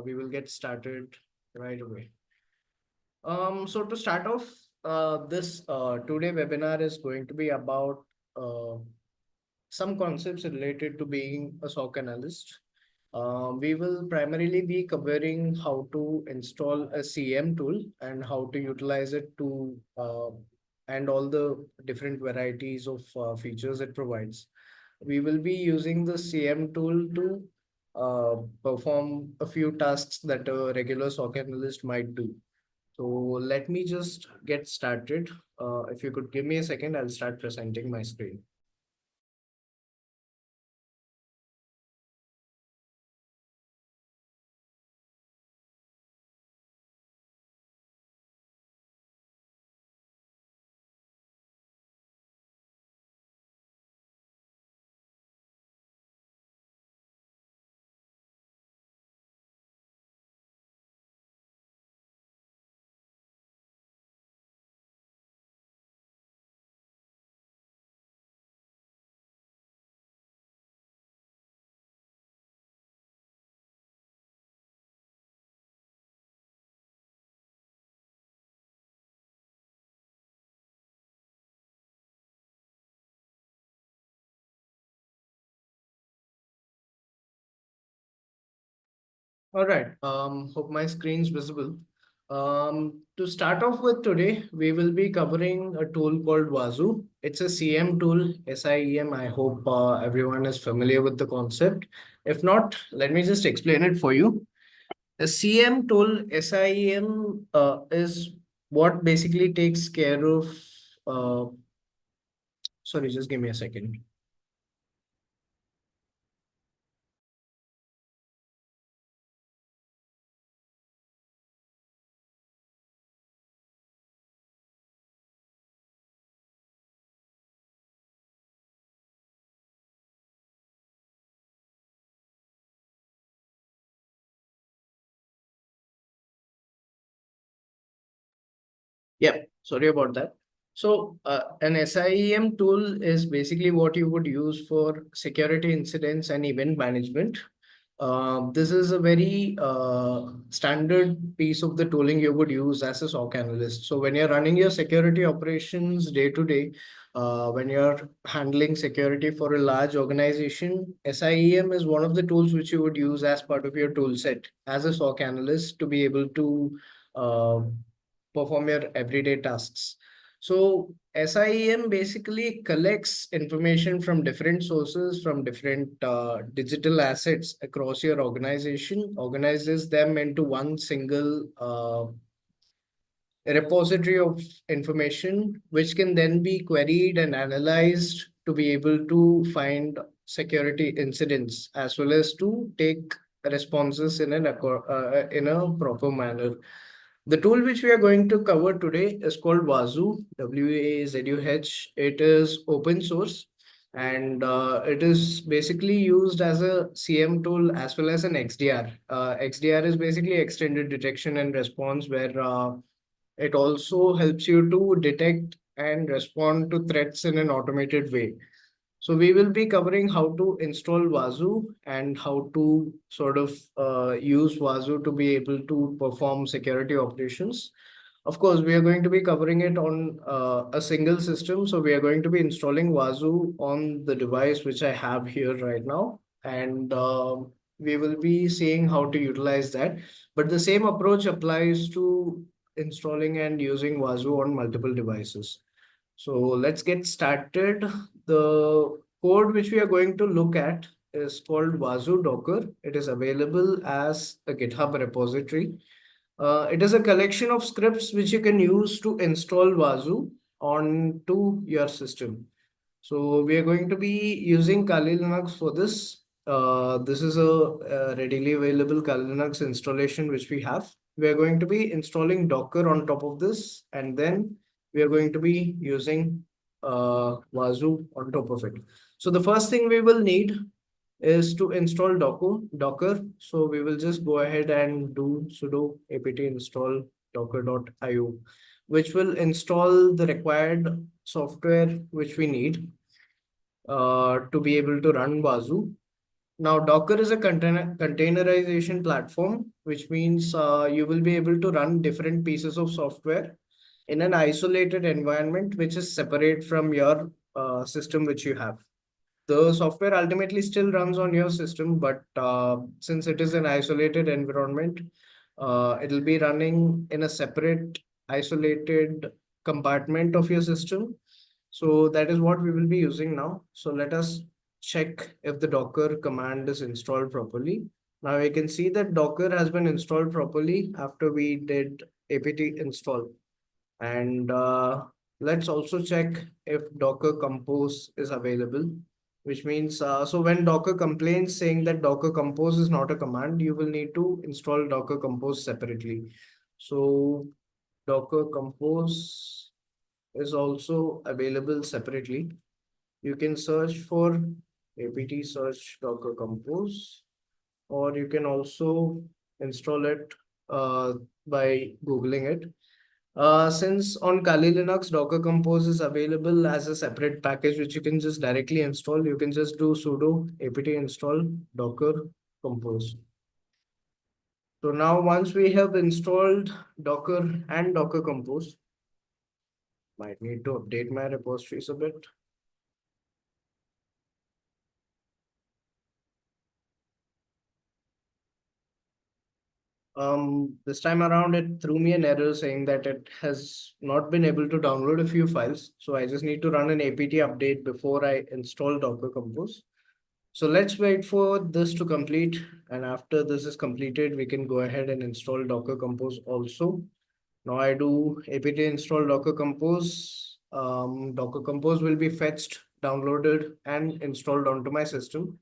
We will get started right away. So to start off, this today webinar is going to be about uh, some concepts related to being a SOC analyst. We will primarily be covering how to install a CM tool and how to utilize it to and all the different varieties of features it provides. We will be using the CM tool to perform a few tasks that a regular SOC analyst might do. So let me just get started. If you could give me a second, I'll start presenting my screen. All right. Hope my screen's visible. To start off with today, we will be covering a tool called Wazoo. It's a CM tool, SIEM. I hope everyone is familiar with the concept. If not, let me just explain it for you. A CM tool, SIEM, is what basically takes care of. Uh, Sorry, just give me a second. Yeah, sorry about that. So, an SIEM tool is basically what you would use for security incidents and event management. This is a very standard piece of the tooling you would use as a SOC analyst. So, when you're running your security operations day to day, when you're handling security for a large organization, SIEM is one of the tools which you would use as part of your tool set as a SOC analyst to be able to uh, perform your everyday tasks. So SIEM basically collects information from different sources, from different digital assets across your organization, organizes them into one single repository of information, which can then be queried and analyzed to be able to find security incidents as well as to take responses in a proper manner. The tool which we are going to cover today is called Wazoo, WAZUH. It is open source and it is basically used as a CM tool as well as an XDR. XDR is basically extended detection and response, where it also helps you to detect and respond to threats in an automated way. So we will be covering how to install Wazoo and how to sort of use Wazoo to be able to perform security operations. Of course, we are going to be covering it on a single system. So we are going to be installing Wazoo on the device which I have here right now. And we will be seeing how to utilize that. But the same approach applies to installing and using Wazoo on multiple devices. So let's get started. The code which we are going to look at is called Wazoo Docker. It is available as a GitHub repository. It is a collection of scripts which you can use to install Wazoo onto your system. So we are going to be using Kali Linux for this. This is a readily available Kali Linux installation which we have. We are going to be installing Docker on top of this, and then we are going to be using Wazoo on top of it. So the first thing we will need is to install Docker. So we will just go ahead and do sudo apt install docker.io, which will install the required software which we need to be able to run Wazoo. Now, Docker is a containerization platform, which means you will be able to run different pieces of software in an isolated environment, which is separate from your system which you have. The software ultimately still runs on your system, but since it is an isolated environment, it'll be running in a separate, isolated compartment of your system. So that is what we will be using now. So let us check if the Docker command is installed properly. Now we can see that Docker has been installed properly after we did apt install. And let's also check if Docker Compose is available, which means so when Docker complains saying that Docker Compose is not a command, you will need to install Docker Compose separately. So Docker Compose is also available separately. You can search for apt search Docker Compose, or you can also install it uh, by Googling it. Since on Kali Linux, Docker Compose is available as a separate package, which you can just directly install. You can just do sudo apt install Docker Compose. So now once we have installed Docker and Docker Compose, might need to update my repositories a bit. This time around, it threw me an error saying that it has not been able to download a few files. So I just need to run an apt update before I install Docker Compose. So let's wait for this to complete. And after this is completed, we can go ahead and install Docker Compose also. Now I do apt install Docker Compose. Docker Compose will be fetched, downloaded, and installed onto my system.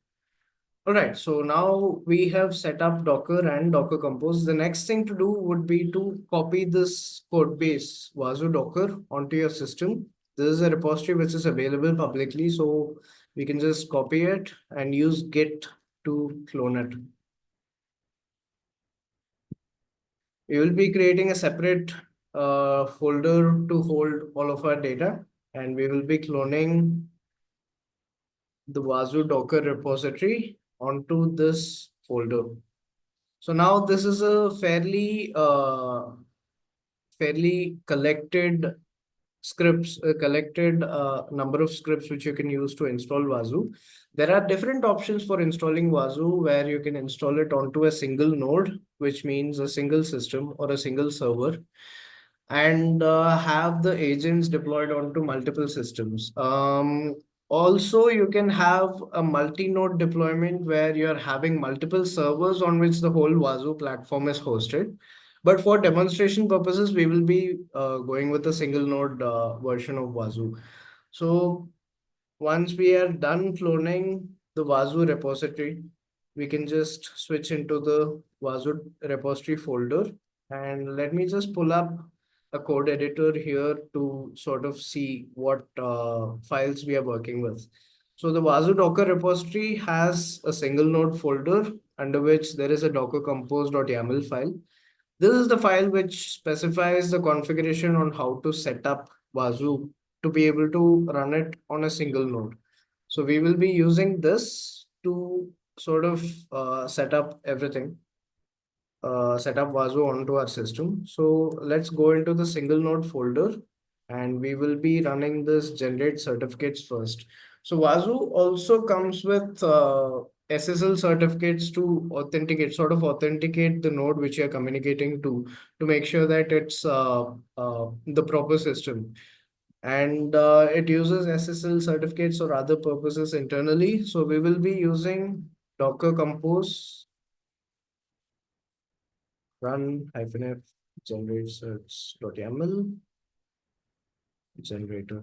All right, so now we have set up Docker and Docker Compose. The next thing to do would be to copy this code base Wazoo Docker onto your system. This is a repository which is available publicly, so we can just copy it and use Git to clone it. We will be creating a separate folder to hold all of our data, and we will be cloning the Wazoo Docker repository onto this folder. So now this is a fairly collected scripts, a collected number of scripts which you can use to install Wazoo. There are different options for installing Wazoo where you can install it onto a single node, which means a single system or a single server, and have the agents deployed onto multiple systems. Also, you can have a multi-node deployment where you're having multiple servers on which the whole Wazoo platform is hosted. But for demonstration purposes, we will be going with a single node version of Wazoo. So once we are done cloning the Wazoo repository, we can just switch into the Wazoo repository folder. And let me just pull up a code editor here to sort of see what files we are working with. So the Wazoo Docker repository has a single node folder under which there is a docker compose.yaml file. This is the file which specifies the configuration on how to set up Wazoo to be able to run it on a single node. So we will be using this to sort of set up everything, set up Wazoo onto our system. So let's go into the single node folder and we will be running this generate certificates first. So Wazoo also comes with SSL certificates to authenticate the node which you're communicating to make sure that it's the proper system. And it uses SSL certificates or other purposes internally. So we will be using Docker Compose run -f generate certs.yaml generator.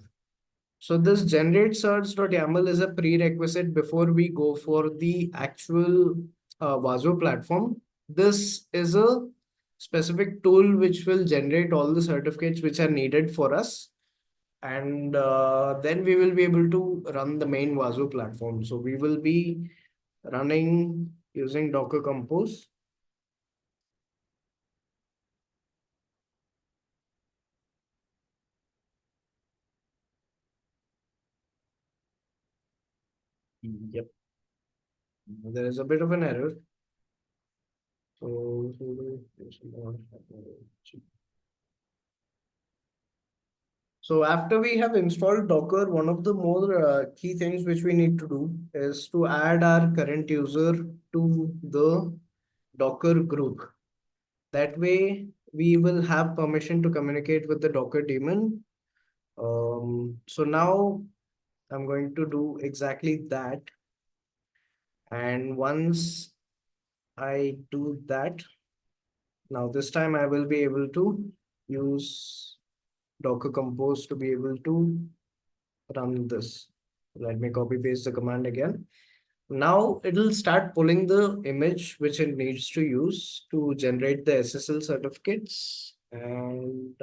So this generate certs.yaml is a prerequisite before we go for the actual Wazoo platform. This is a specific tool which will generate all the certificates which are needed for us. And then we will be able to run the main Wazoo platform. So we will be running using Docker Compose. Yep. There is a bit of an error. So, so after we have installed Docker, one of the more key things which we need to do is to add our current user to the Docker group. That way, we will have permission to communicate with the Docker daemon. So now I'm going to do exactly that. And once I do that, now this time I will be able to use Docker Compose to be able to run this. Let me copy paste the command again. Now it'll start pulling the image which it needs to use to generate the SSL certificates. And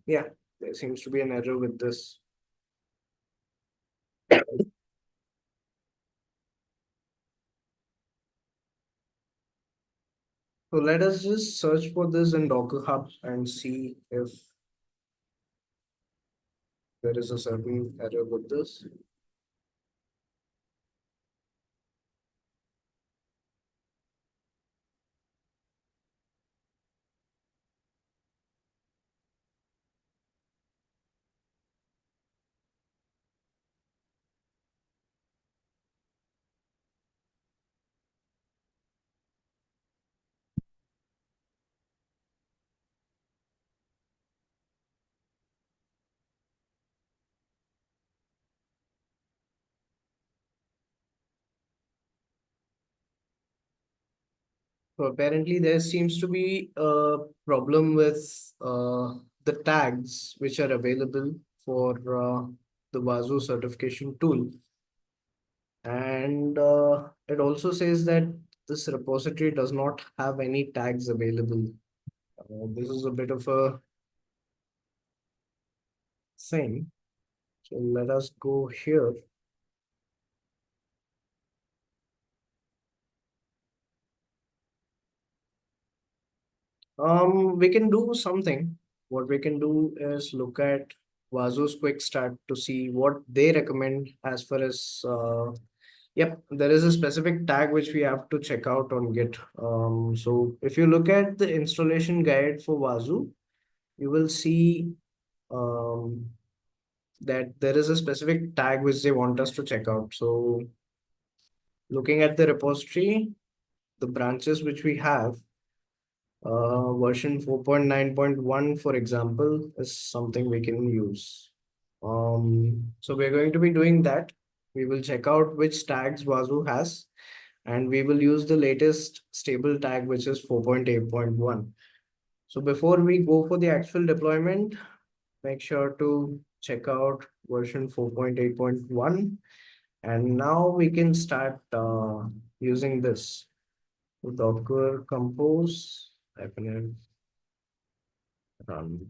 yeah, there seems to be an error with this. So let us just search for this in Docker Hub and see if there is a certain error with this. So apparently there seems to be a problem with the tags which are available for the Wazoo certification tool. And it also says that this repository does not have any tags available. This is a bit of a thing. So let us go here. We can do something. What we can do is look at Wazoo's quick start to see what they recommend as far as yep, there is a specific tag which we have to check out on Git. So if you look at the installation guide for Wazoo, you will see um, that there is a specific tag which they want us to check out. So looking at the repository, the branches which we have, version 4.9.1, for example, is something we can use. So we're going to be doing that. We will check out which tags Wazoo has, and we will use the latest stable tag, which is 4.8.1. So before we go for the actual deployment, make sure to check out version 4.8.1. And now we can start using this. Docker compose, hyphen run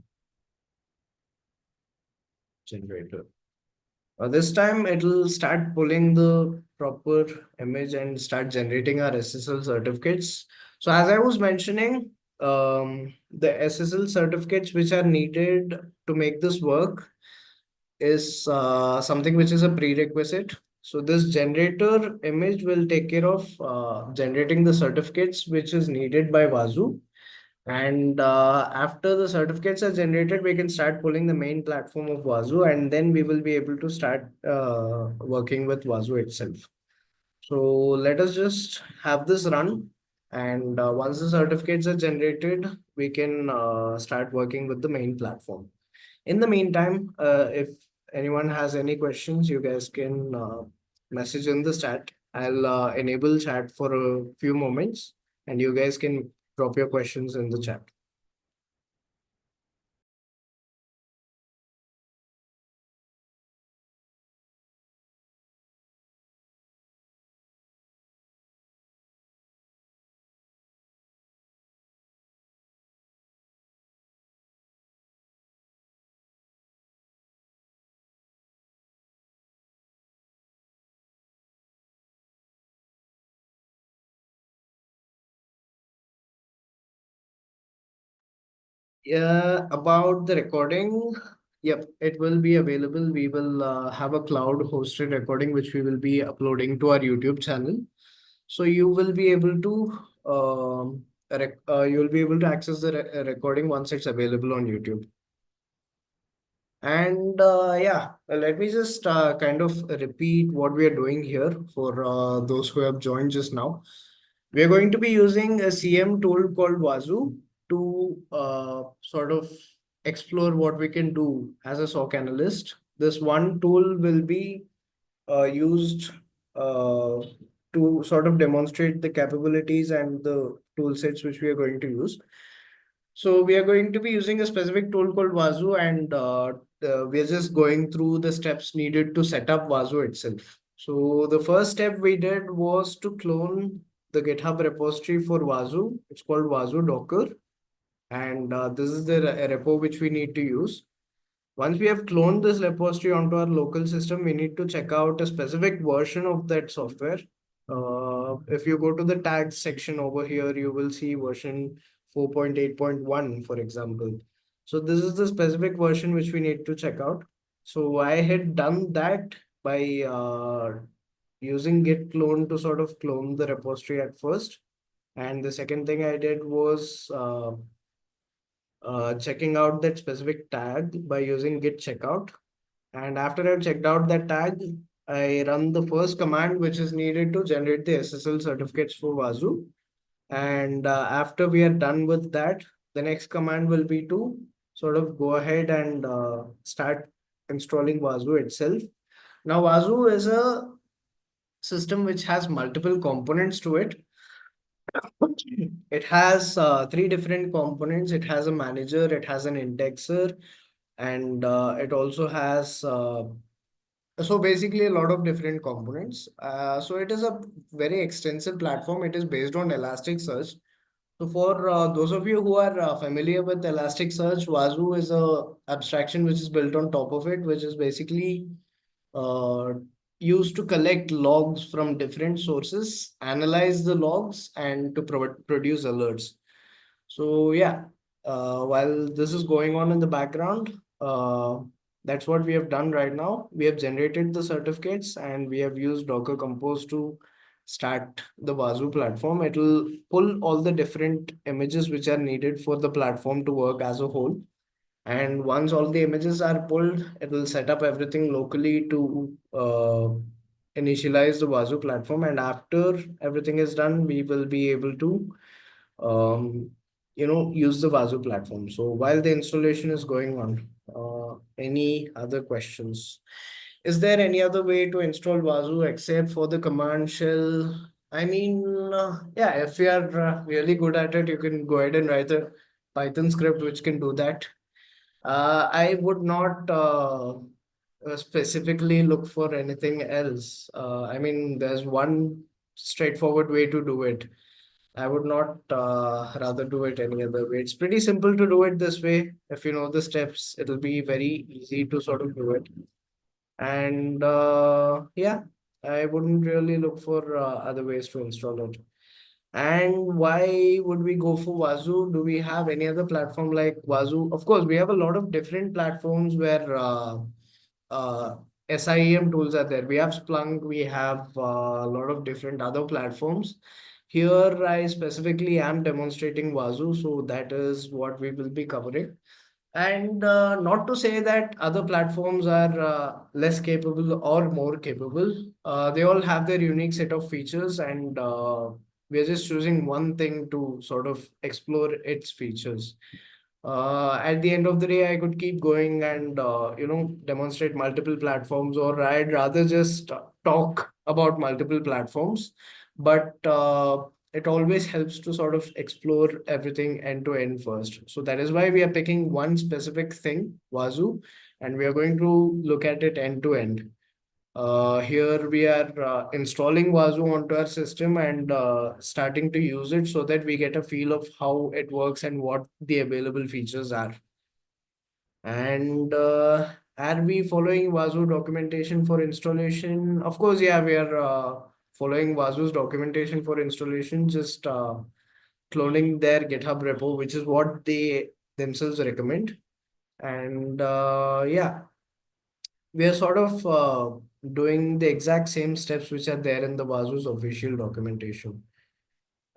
generator. This time it'll start pulling the proper image and start generating our SSL certificates. So as I was mentioning, the SSL certificates which are needed to make this work is something which is a prerequisite. So this generator image will take care of generating the certificates which is needed by Wazoo. And after the certificates are generated, we can start pulling the main platform of Wazoo, and then we will be able to start working with Wazoo itself. So let us just have this run. And once the certificates are generated, we can start working with the main platform. In the meantime, if anyone has any questions, you guys can message in the chat. I'll enable chat for a few moments, and you guys can drop your questions in the chat. Yeah, about the recording, yep, it will be available. We will have a cloud hosted recording which we will be uploading to our YouTube channel. So you will be able to you will be able to access the recording once it's available on YouTube. And yeah, let me just kind of repeat what we are doing here for those who have joined just now. We are going to be using a CM tool called Wazoo to sort of explore what we can do as a SOC analyst. This one tool will be used uh, to sort of demonstrate the capabilities and the tool sets which we are going to use. So we are going to be using a specific tool called Wazoo, and we are just going through the steps needed to set up Wazoo itself. So the first step we did was to clone the GitHub repository for Wazoo. It's called Wazoo Docker, and this is the repo which we need to use. Once we have cloned this repository onto our local system, we need to check out a specific version of that software. If you go to the tags section over here, you will see version 4.8.1, for example. So this is the specific version which we need to check out. So I had done that by using git clone to sort of clone the repository at first. And the second thing I did was checking out that specific tag by using git checkout. And after I've checked out that tag, I run the first command which is needed to generate the SSL certificates for Wazoo. And after we are done with that, the next command will be to sort of go ahead and start installing Wazoo itself. Now, Wazoo is a system which has multiple components to it. It has three different components. It has a manager, it has an indexer, and it also has so basically a lot of different components. So it is a very extensive platform. It is based on Elasticsearch. So for those of you who are familiar with Elasticsearch, Wazoo is a abstraction which is built on top of it, which is basically uh, used to collect logs from different sources, analyze the logs, and to produce alerts. So yeah, while this is going on in the background, that's what we have done right now. We have generated the certificates and we have used Docker Compose to start the Wazoo platform. It will pull all the different images which are needed for the platform to work as a whole. And once all the images are pulled, it will set up everything locally to initialize the Wazoo platform. And after everything is done, we will be able to um, use the Wazoo platform. So while the installation is going on, any other questions? Is there any other way to install Wazoo except for the command shell? I mean, yeah, if you are really good at it, you can go ahead and write a Python script which can do that. I would not specifically look for anything else. I mean, there's one straightforward way to do it. I would not rather do it any other way. It's pretty simple to do it this way. If you know the steps, it'll be very easy to sort of do it. And yeah, I wouldn't really look for other ways to install it. And why would we go for Wazoo? Do we have any other platform like Wazoo? Of course, we have a lot of different platforms where uh, SIEM tools are there. We have Splunk, we have a lot of different other platforms. Here, I specifically am demonstrating Wazoo, so that is what we will be covering. And not to say that other platforms are less capable or more capable. They all have their unique set of features, and we're just choosing one thing to sort of explore its features. At the end of the day, I could keep going and demonstrate multiple platforms, or I'd rather just talk about multiple platforms. But it always helps to sort of explore everything end to end first. So that is why we are picking one specific thing, Wazoo, and we are going to look at it end to end. Here we are installing Wazoo onto our system and starting to use it so that we get a feel of how it works and what the available features are. And are we following Wazoo documentation for installation? Of course, yeah, we are following Wazoo's documentation for installation, just cloning their GitHub repo, which is what they themselves recommend. And yeah, we are sort of doing the exact same steps which are there in the Wazoo's official documentation.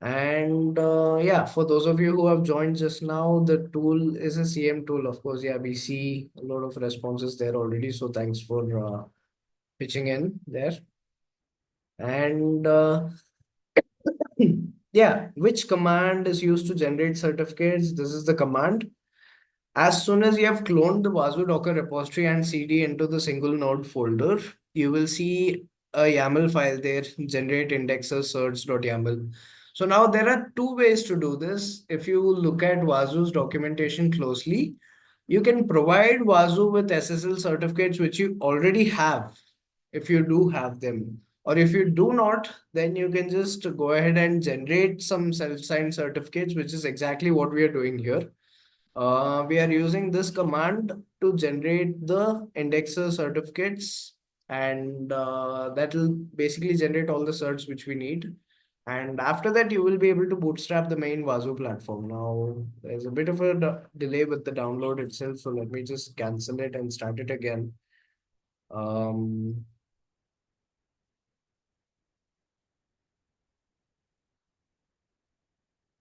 And yeah, for those of you who have joined just now, the tool is a CM tool. Of course, yeah, we see a lot of responses there already. So thanks for pitching in there. And yeah, which command is used to generate certificates? This is the command. As soon as you have cloned the Wazoo Docker repository and CD into the single node folder, you will see a YAML file there, generate indexes certs.yaml. So now there are two ways to do this. If you look at Wazoo's documentation closely, you can provide Wazoo with SSL certificates which you already have, if you do have them. Or if you do not, then you can just go ahead and generate some self-signed certificates, which is exactly what we are doing here. We are using this command to generate the indexer certificates, and that will basically generate all the certs which we need. And after that, you will be able to bootstrap the main Wazoo platform. Now, there's a bit of a delay with the download itself, so let me just cancel it and start it again. Um,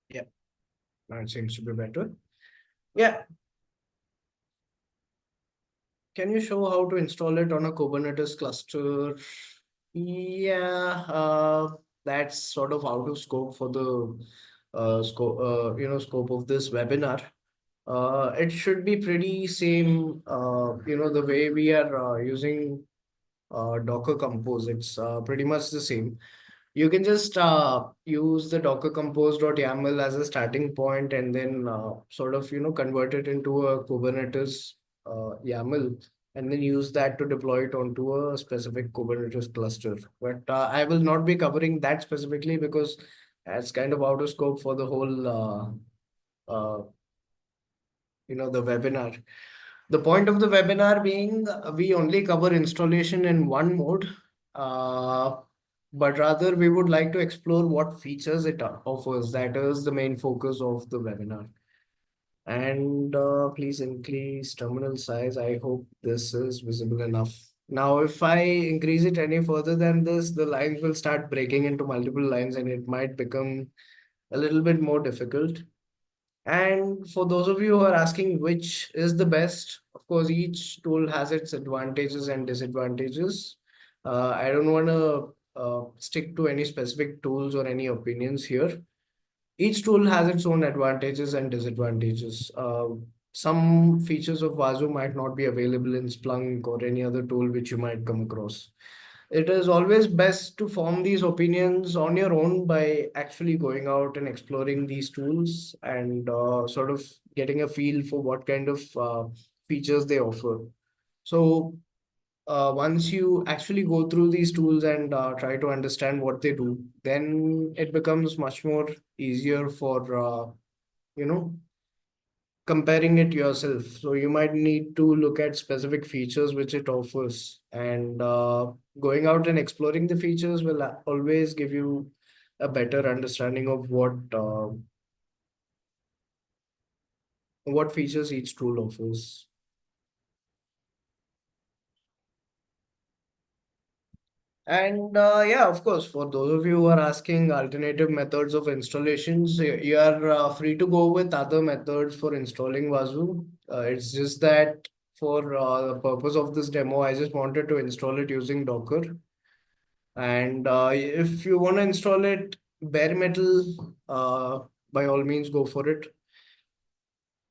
yeah, now it seems to be better. Yeah, can you show how to install it on a Kubernetes cluster? Yeah, that's sort of out of scope for the scope of this webinar. It should be pretty same, the way we are using Docker Compose. It's pretty much the same. You can just use the Docker compose.yaml as a starting point, and then sort of convert it into a Kubernetes YAML, and then use that to deploy it onto a specific Kubernetes cluster. But I will not be covering that specifically because that's kind of out of scope for the whole the webinar. The point of the webinar being we only cover installation in one mode, uh, but rather we would like to explore what features it offers. That is the main focus of the webinar. And please increase terminal size. I hope this is visible enough. Now, if I increase it any further than this, the lines will start breaking into multiple lines and it might become a little bit more difficult. And for those of you who are asking which is the best, of course, each tool has its advantages and disadvantages. I don't want to stick to any specific tools or any opinions here. Each tool has its own advantages and disadvantages. Some features of Wazoo might not be available in Splunk or any other tool which you might come across. It is always best to form these opinions on your own by actually going out and exploring these tools and sort of getting a feel for what kind of features they offer. So once you actually go through these tools and try to understand what they do, then it becomes much more easier for you know comparing it yourself. So you might need to look at specific features which it offers, and going out and exploring the features will always give you a better understanding of what features each tool offers. And yeah, of course, for those of you who are asking alternative methods of installations, you are free to go with other methods for installing Wazoo. It's just that for the purpose of this demo, I just wanted to install it using Docker. And if you want to install it bare metal, by all means, go for it.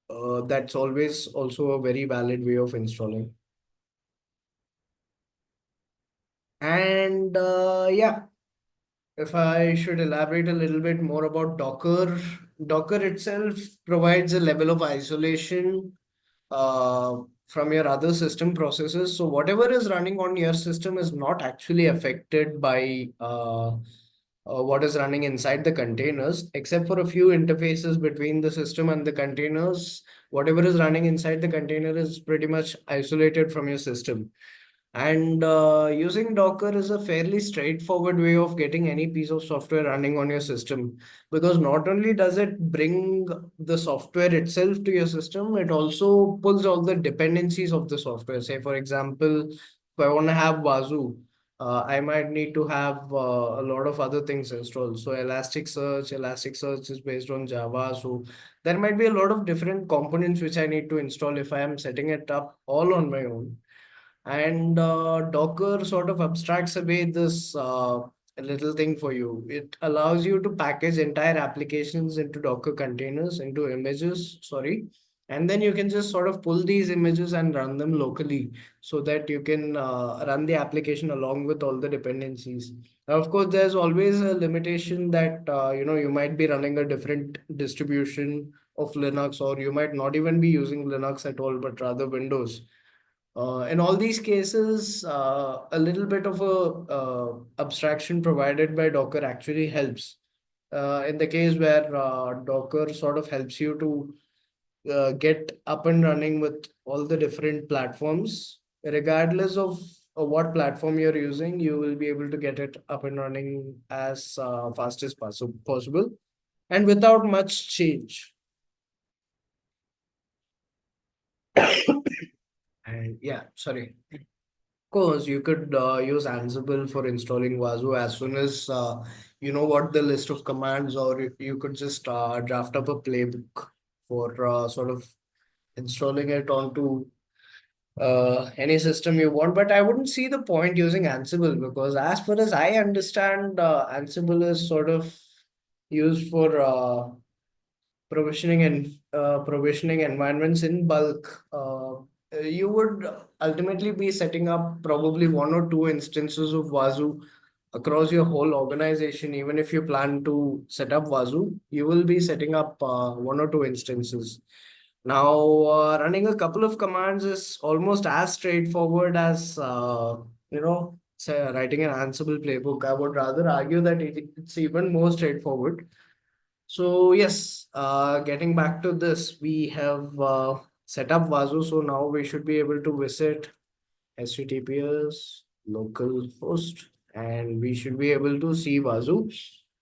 That's always also a very valid way of installing. And yeah, if I should elaborate a little bit more about Docker, Docker itself provides a level of isolation uh, from your other system processes. So whatever is running on your system is not actually affected by what is running inside the containers, except for a few interfaces between the system and the containers. Whatever is running inside the container is pretty much isolated from your system. And using Docker is a fairly straightforward way of getting any piece of software running on your system, because not only does it bring the software itself to your system, it also pulls all the dependencies of the software. Say, for example, if I want to have Wazoo, I might need to have a lot of other things installed. So Elasticsearch is based on Java. So there might be a lot of different components which I need to install if I am setting it up all on my own. And Docker sort of abstracts away this little thing for you. It allows you to package entire applications into Docker containers, into images, sorry. And then you can just sort of pull these images and run them locally so that you can run the application along with all the dependencies. Now, of course, there's always a limitation that you might be running a different distribution of Linux, or you might not even be using Linux at all, but rather Windows. In all these cases, a little bit of a abstraction provided by Docker actually helps. In the case where Docker sort of helps you to get up and running with all the different platforms, regardless of what platform you're using, you will be able to get it up and running as fast as possible and without much change. And yeah, sorry. Course, you could use Ansible for installing Wazoo as soon as you know what the list of commands, or you could just draft up a playbook for sort of installing it onto any system you want. But I wouldn't see the point using Ansible because, as far as I understand, Ansible is sort of used for provisioning environments in bulk. You would ultimately be setting up probably one or two instances of Wazoo across your whole organization. Even if you plan to set up Wazoo, you will be setting up one or two instances. Now, running a couple of commands is almost as straightforward as say writing an Ansible playbook. I would rather argue that it's even more straightforward. So yes, getting back to this, we have set up Wazoo. So now we should be able to visit HTTPS localhost, and we should be able to see Wazoo.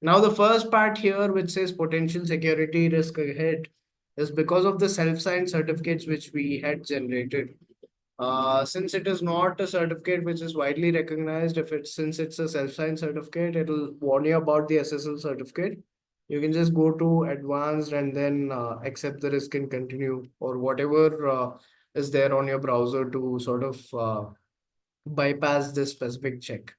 Now the first part here, which says potential security risk ahead, is because of the self-signed certificates which we had generated. Since it is not a certificate which is widely recognized, if it's since it's a self-signed certificate, it'll warn you about the SSL certificate. You can just go to advanced and then accept the risk and continue, or whatever is there on your browser to sort of bypass this specific check.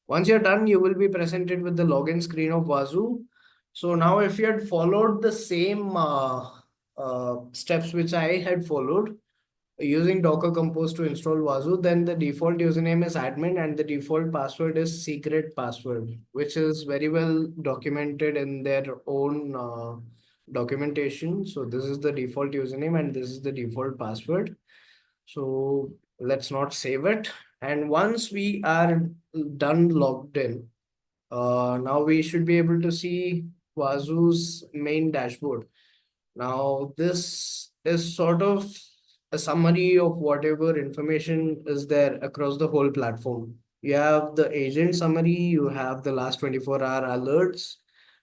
Once you're done, you will be presented with the login screen of Wazoo. So now if you had followed the same steps which I had followed, using Docker Compose to install Wazoo, then the default username is admin and the default password is secret password, which is very well documented in their own documentation. So this is the default username and this is the default password. So let's not save it. And once we are done logged in, now we should be able to see Wazoo's main dashboard. Now, this is sort of a summary of whatever information is there across the whole platform. You have the agent summary, you have the last 24-hour alerts,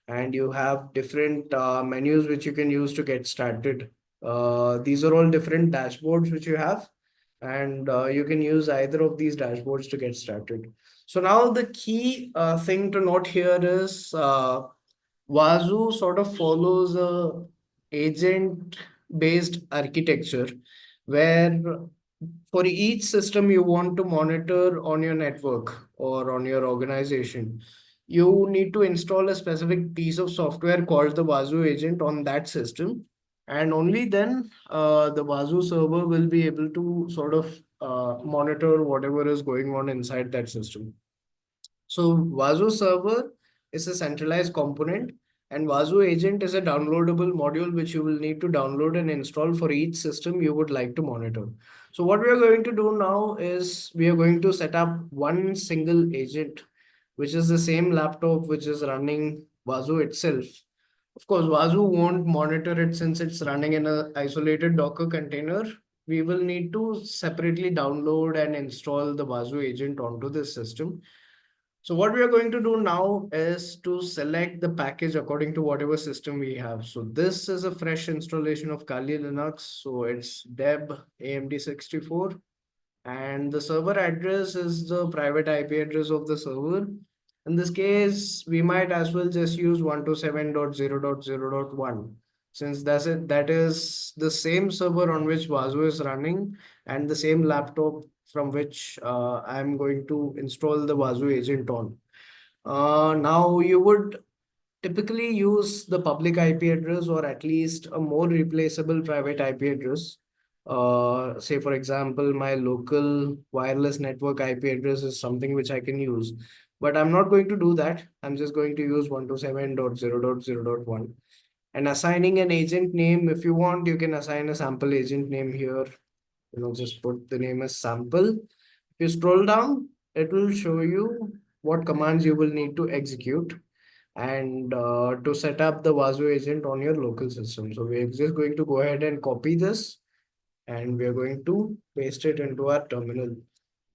and you have different menus which you can use to get started. These are all different dashboards which you have, and you can use either of these dashboards to get started. So now the key thing to note here is Wazoo sort of follows a agent-based architecture where for each system you want to monitor on your network or on your organization, you need to install a specific piece of software called the Wazoo agent on that system. And only then the Wazoo server will be able to sort of monitor whatever is going on inside that system. So Wazoo server is a centralized component and Wazoo agent is a downloadable module which you will need to download and install for each system you would like to monitor. So what we are going to do now is we are going to set up one single agent, which is the same laptop which is running Wazoo itself. Of course, Wazoo won't monitor it since it's running in an isolated Docker container. We will need to separately download and install the Wazoo agent onto this system. So what we are going to do now is to select the package according to whatever system we have. So this is a fresh installation of Kali Linux. So it's deb AMD 64. and the server address is the private IP address of the server. In this case, we might as well just use 127.0.0.1, since that is the same server on which Vasu is running and the same laptop from which I'm going to install the Vasu agent on. Now you would typically use the public IP address or at least a more replaceable private IP address. Say, for example, my local wireless network IP address is something which I can use. But I'm not going to do that. I'm just going to use 127.0.0.1. And assigning an agent name, if you want, you can assign a sample agent name here. Just put the name as sample. If you scroll down, it will show you what commands you will need to execute and to set up the Vasu agent on your local system. So we're just going to go ahead and copy this and we're going to paste it into our terminal.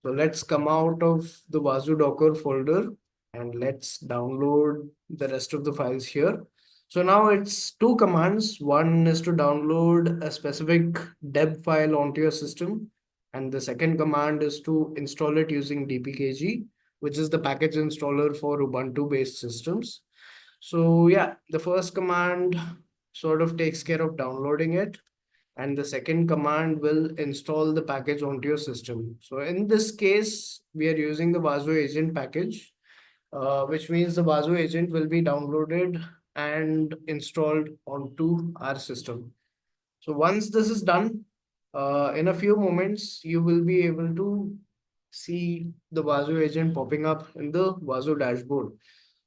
So let's come out of the Vasu Docker folder and let's download the rest of the files here. So now it's two commands. One is to download a specific deb file onto your system. And the second command is to install it using dpkg, which is the package installer for Ubuntu based systems. So yeah, the first command sort of takes care of downloading it, and the second command will install the package onto your system. So in this case, we are using the Vasu agent package, which means the Vasu agent will be downloaded and installed onto our system. So once this is done, in a few moments, you will be able to see the Vasu agent popping up in the Vasu dashboard.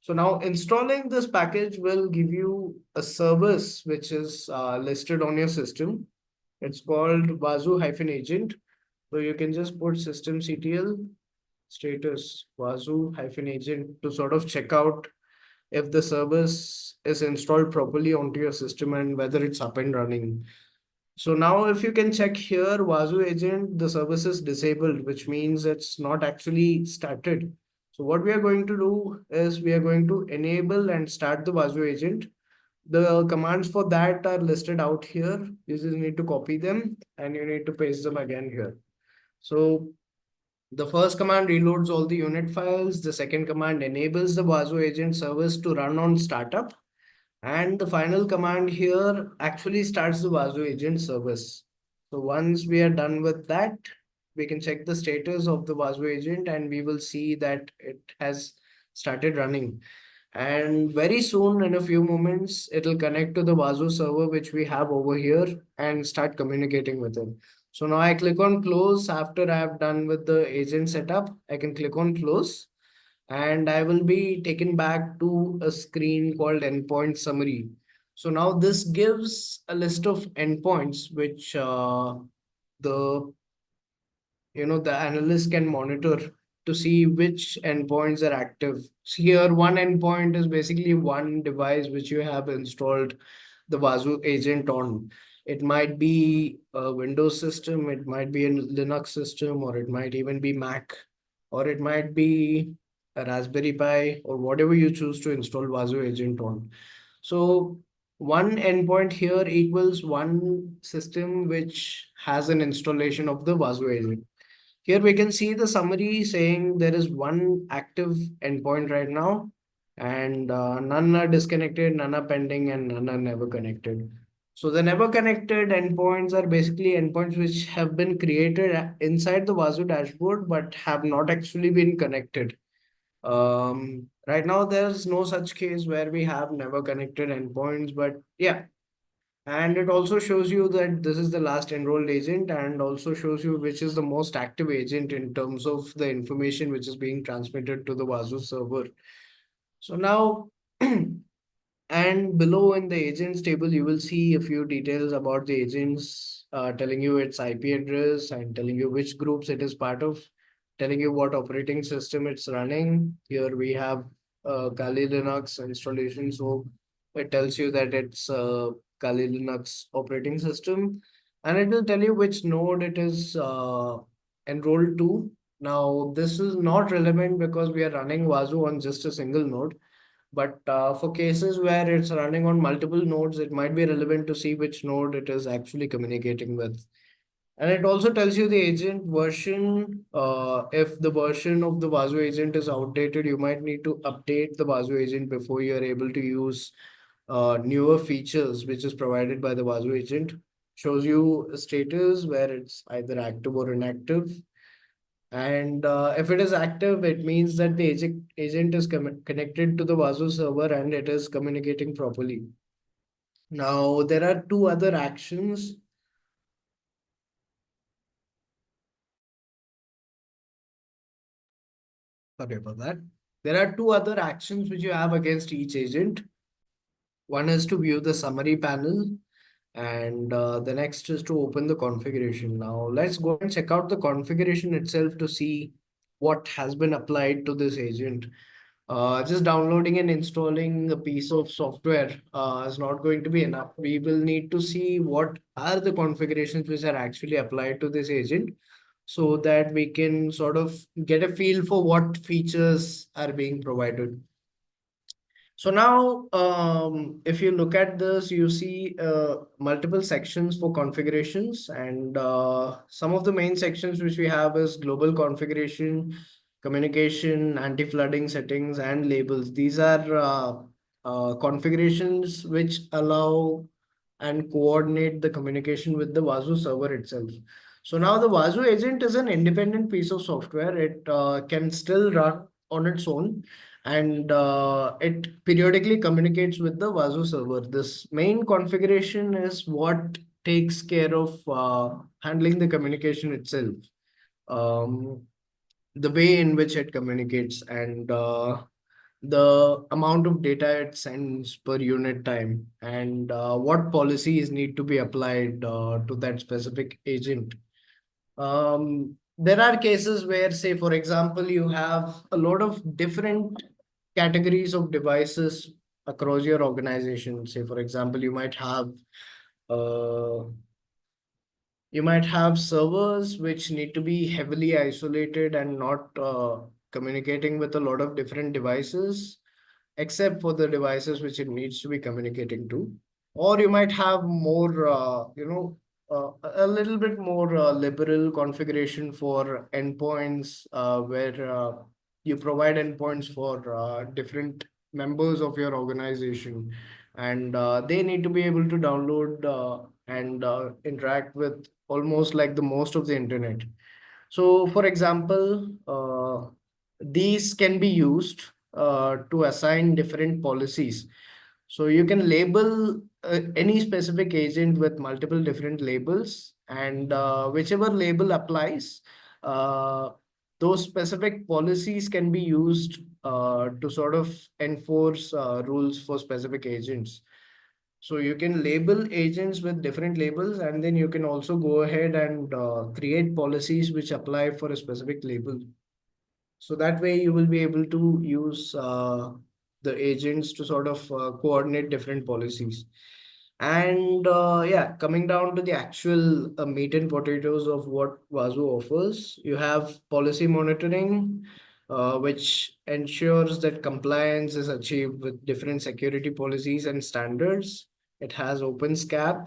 So now installing this package will give you a service which is listed on your system. It's called Vasu-agent. So you can just put systemctl status Vasu-agent to sort of check out if the service is installed properly onto your system and whether it's up and running. So now if you can check here, Vasu agent, the service is disabled, which means it's not actually started. So what we are going to do is we are going to enable and start the Vasu agent. The commands for that are listed out here. You just need to copy them and you need to paste them again here. So the first command reloads all the unit files. The second command enables the Vasu agent service to run on startup. And the final command here actually starts the Vasu agent service. So once we are done with that, we can check the status of the Vasu agent and we will see that it has started running. And very soon, in a few moments, it'll connect to the Vasu server, which we have over here, and start communicating with it. So now I click on close after I have done with the agent setup. I can click on close and I will be taken back to a screen called endpoint summary. So now this gives a list of endpoints which the the analyst can monitor to see which endpoints are active. So here, one endpoint is basically one device which you have installed the Vasu agent on. It might be a Windows system, it might be a Linux system, or it might even be Mac, or it might be a Raspberry Pi, or whatever you choose to install Vasu agent on. So one endpoint here equals one system which has an installation of the Vasu agent. Here we can see the summary saying there is one active endpoint right now, and none are disconnected, none are pending, and none are never connected. So the never connected endpoints are basically endpoints which have been created inside the Vasu dashboard but have not actually been connected. Right now, there's no such case where we have never connected endpoints, but yeah, and it also shows you that this is the last enrolled agent and also shows you which is the most active agent in terms of the information which is being transmitted to the Vasu server. So now, and below in the agents table, you will see a few details about the agents, telling you its IP address and telling you which groups it is part of, telling you what operating system it's running. Here we have Kali Linux installation. So it tells you that it's Kali Linux operating system, and it will tell you which node it is enrolled to. Now, this is not relevant because we are running Vasu on just a single node. But for cases where it's running on multiple nodes, it might be relevant to see which node it is actually communicating with. And it also tells you the agent version. If the version of the Vasu agent is outdated, you might need to update the Vasu agent before you are able to use newer features which is provided by the Vasu agent. Shows you a status where it's either active or inactive. And if it is active, it means that the agent is connected to the Vasu server and it is communicating properly. Now, there are two other actions. Sorry about that. There are two other actions which you have against each agent. One is to view the summary panel, and the next is to open the configuration. Now, let's go and check out the configuration itself to see what has been applied to this agent. Just downloading and installing a piece of software is not going to be enough. We will need to see what are the configurations which are actually applied to this agent so that we can sort of get a feel for what features are being provided. So now, if you look at this, you see multiple sections for configurations, and some of the main sections which we have is global configuration, communication, anti-flooding settings, and labels. These are configurations which allow and coordinate the communication with the Vasu server itself. So now the Vasu agent is an independent piece of software. It can still run on its own, and it periodically communicates with the Vasu server. This main configuration is what takes care of handling the communication itself, um, the way in which it communicates, and the amount of data it sends per unit time, and what policies need to be applied to that specific agent. There are cases where, say, for example, you have a lot of different categories of devices across your organization. Say, for example, uh, you might have servers which need to be heavily isolated and not communicating with a lot of different devices, except for the devices which it needs to be communicating to. Or you might have more, a little bit more liberal configuration for endpoints, where you provide endpoints for different members of your organization, and they need to be able to download and interact with almost like the most of the internet. So, for example, these can be used to assign different policies. So you can label any specific agent with multiple different labels, and whichever label applies, uh, those specific policies can be used to sort of enforce rules for specific agents. So you can label agents with different labels, and then you can also go ahead and create policies which apply for a specific label. So that way you will be able to use the agents to sort of coordinate different policies. And yeah, coming down to the actual meat and potatoes of what Vasu offers, you have policy monitoring, which ensures that compliance is achieved with different security policies and standards. It has OpenSCAP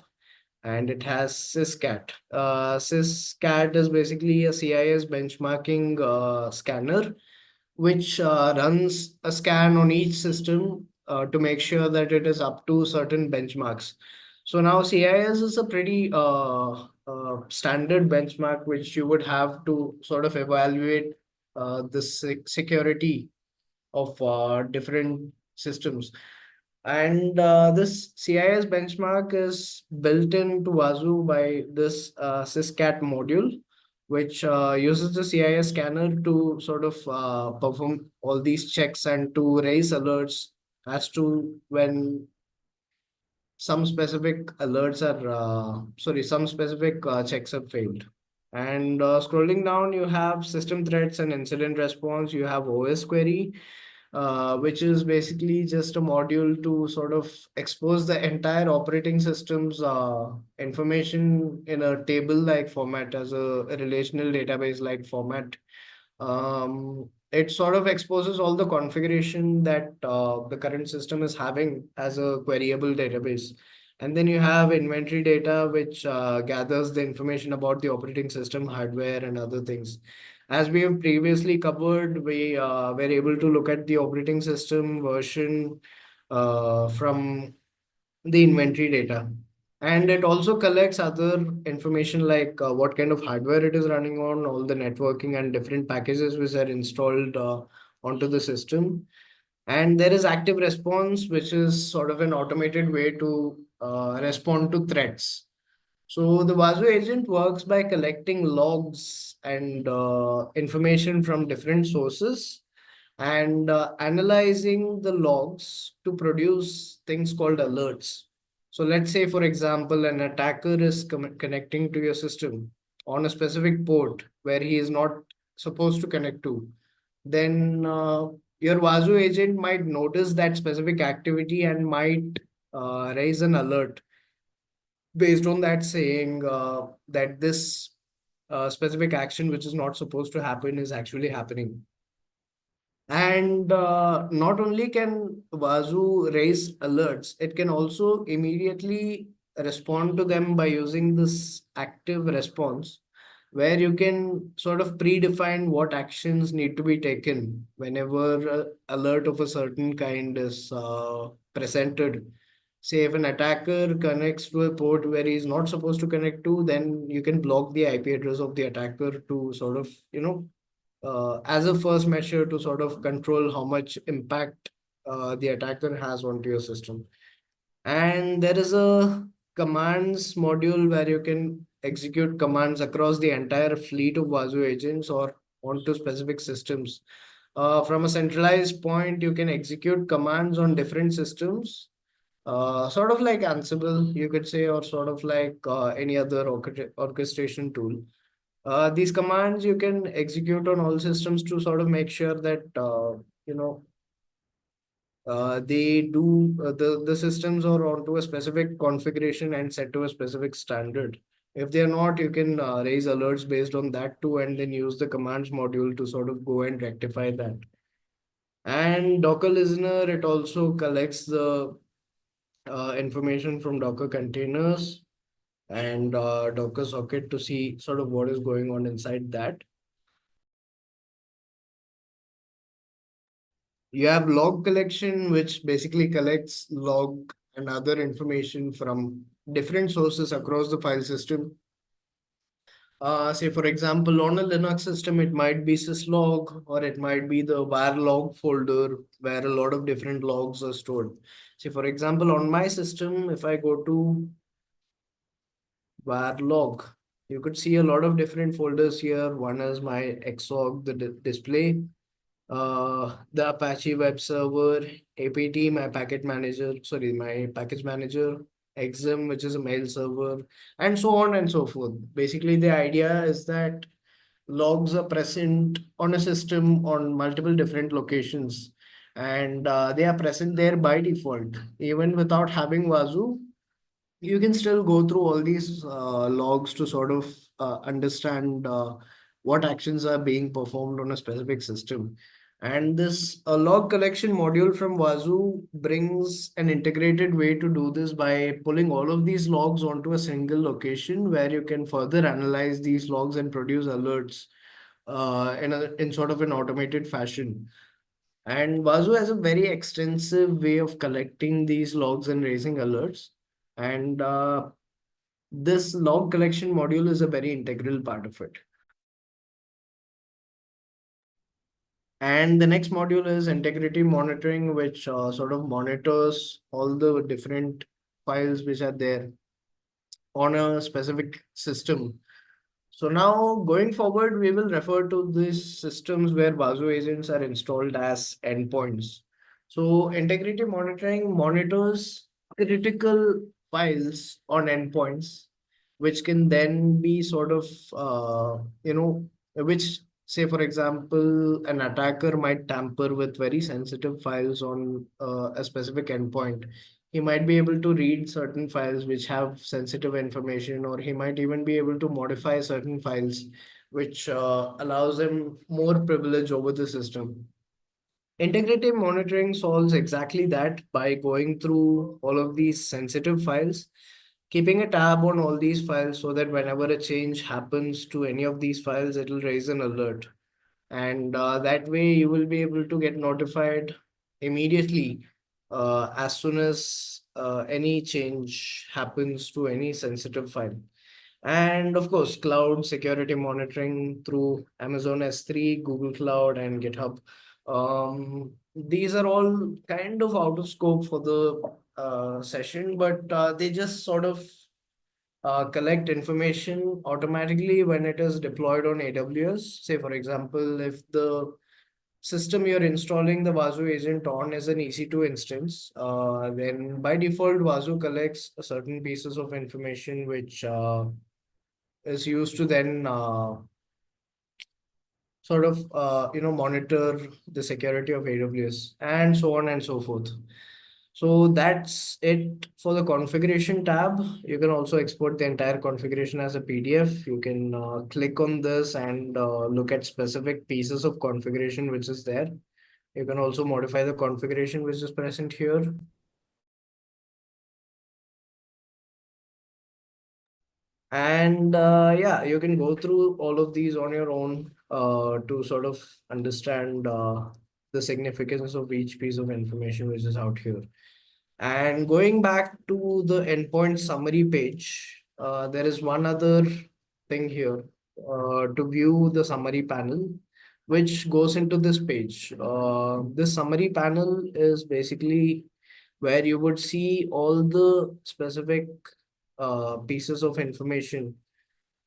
and it has SysCat. SysCat is basically a CIS benchmarking scanner which runs a scan on each system to make sure that it is up to certain benchmarks. So now CIS is a pretty standard benchmark which you would have to sort of evaluate the security of different systems. And this CIS benchmark is built into Wazoo by this SysCat module, which uses the CIS scanner to sort of perform all these checks and to raise alerts as to when some specific checks have failed. And scrolling down, you have system threats and incident response. You have OS query, which is basically just a module to sort of expose the entire operating system's information in a table-like format as a relational database-like format. It sort of exposes all the configuration that the current system is having as a queryable database. And then you have inventory data, which gathers the information about the operating system, hardware, and other things. As we have previously covered, we were able to look at the operating system version from the inventory data. And it also collects other information like what kind of hardware it is running on, all the networking and different packages which are installed onto the system. And there is active response, which is sort of an automated way to respond to threats. So the Vasu agent works by collecting logs and information from different sources and analyzing the logs to produce things called alerts. So let's say, for example, an attacker is connecting to your system on a specific port where he is not supposed to connect to. Then your Vasu agent might notice that specific activity and might raise an alert based on that, saying that this specific action, which is not supposed to happen, is actually happening. And not only can Vasu raise alerts, it can also immediately respond to them by using this active response, where you can sort of predefine what actions need to be taken whenever alert of a certain kind is presented. Say if an attacker connects to a port where he's not supposed to connect to, then you can block the IP address of the attacker to sort of, as a first measure to sort of control how much impact the attacker has onto your system. And there is a commands module where you can execute commands across the entire fleet of Vasu agents or onto specific systems. From a centralized point, you can execute commands on different systems, sort of like Ansible, you could say, or sort of like any other orchestration tool. These commands you can execute on all systems to sort of make sure that you know they do the systems are onto a specific configuration and set to a specific standard. If they are not, you can raise alerts based on that too, and then use the commands module to sort of go and rectify that. And Docker Listener, it also collects the information from Docker containers and Docker socket to see sort of what is going on inside that. You have log collection, which basically collects log and other information from different sources across the file system. Say, for example, on a Linux system, it might be syslog or it might be the var log folder where a lot of different logs are stored. Say, for example, on my system, if I go to var log, you could see a lot of different folders here. One is my xorg, the display, the Apache web server, APT, my packet manager, sorry, my package manager, Exim, which is a mail server, and so on and so forth. Basically, the idea is that logs are present on a system on multiple different locations, and they are present there by default. Even without having Vasu, you can still go through all these logs to sort of understand what actions are being performed on a specific system. And this log collection module from Vasu brings an integrated way to do this by pulling all of these logs onto a single location where you can further analyze these logs and produce alerts in sort of an automated fashion. And Vasu has a very extensive way of collecting these logs and raising alerts. And this log collection module is a very integral part of it. And the next module is integrity monitoring, which sort of monitors all the different files which are there on a specific system. So now going forward, we will refer to these systems where Vasu agents are installed as endpoints. So integrity monitoring monitors critical files on endpoints, which can then be sort of, which say, for example, an attacker might tamper with very sensitive files on a specific endpoint. He might be able to read certain files which have sensitive information, or he might even be able to modify certain files which allows him more privilege over the system. Integrity monitoring solves exactly that by going through all of these sensitive files, keeping a tab on all these files so that whenever a change happens to any of these files, it will raise an alert. And that way you will be able to get notified immediately as soon as any change happens to any sensitive file. And of course, cloud security monitoring through Amazon S3, Google Cloud, and GitHub. These are all kind of out of scope for the session, but they just sort of collect information automatically when it is deployed on AWS. Say, for example, if the system you're installing the Wazoo agent on is an EC2 instance, then by default, Wazoo collects a certain pieces of information which is used to then sort of monitor the security of AWS and so on and so forth. So that's it for the configuration tab. You can also export the entire configuration as a PDF. You can click on this and look at specific pieces of configuration which is there. You can also modify the configuration which is present here. And yeah, you can go through all of these on your own to sort of understand the significance of each piece of information which is out here. And going back to the endpoint summary page, there is one other thing here to view the summary panel, which goes into this page. This summary panel is basically where you would see all the specific pieces of information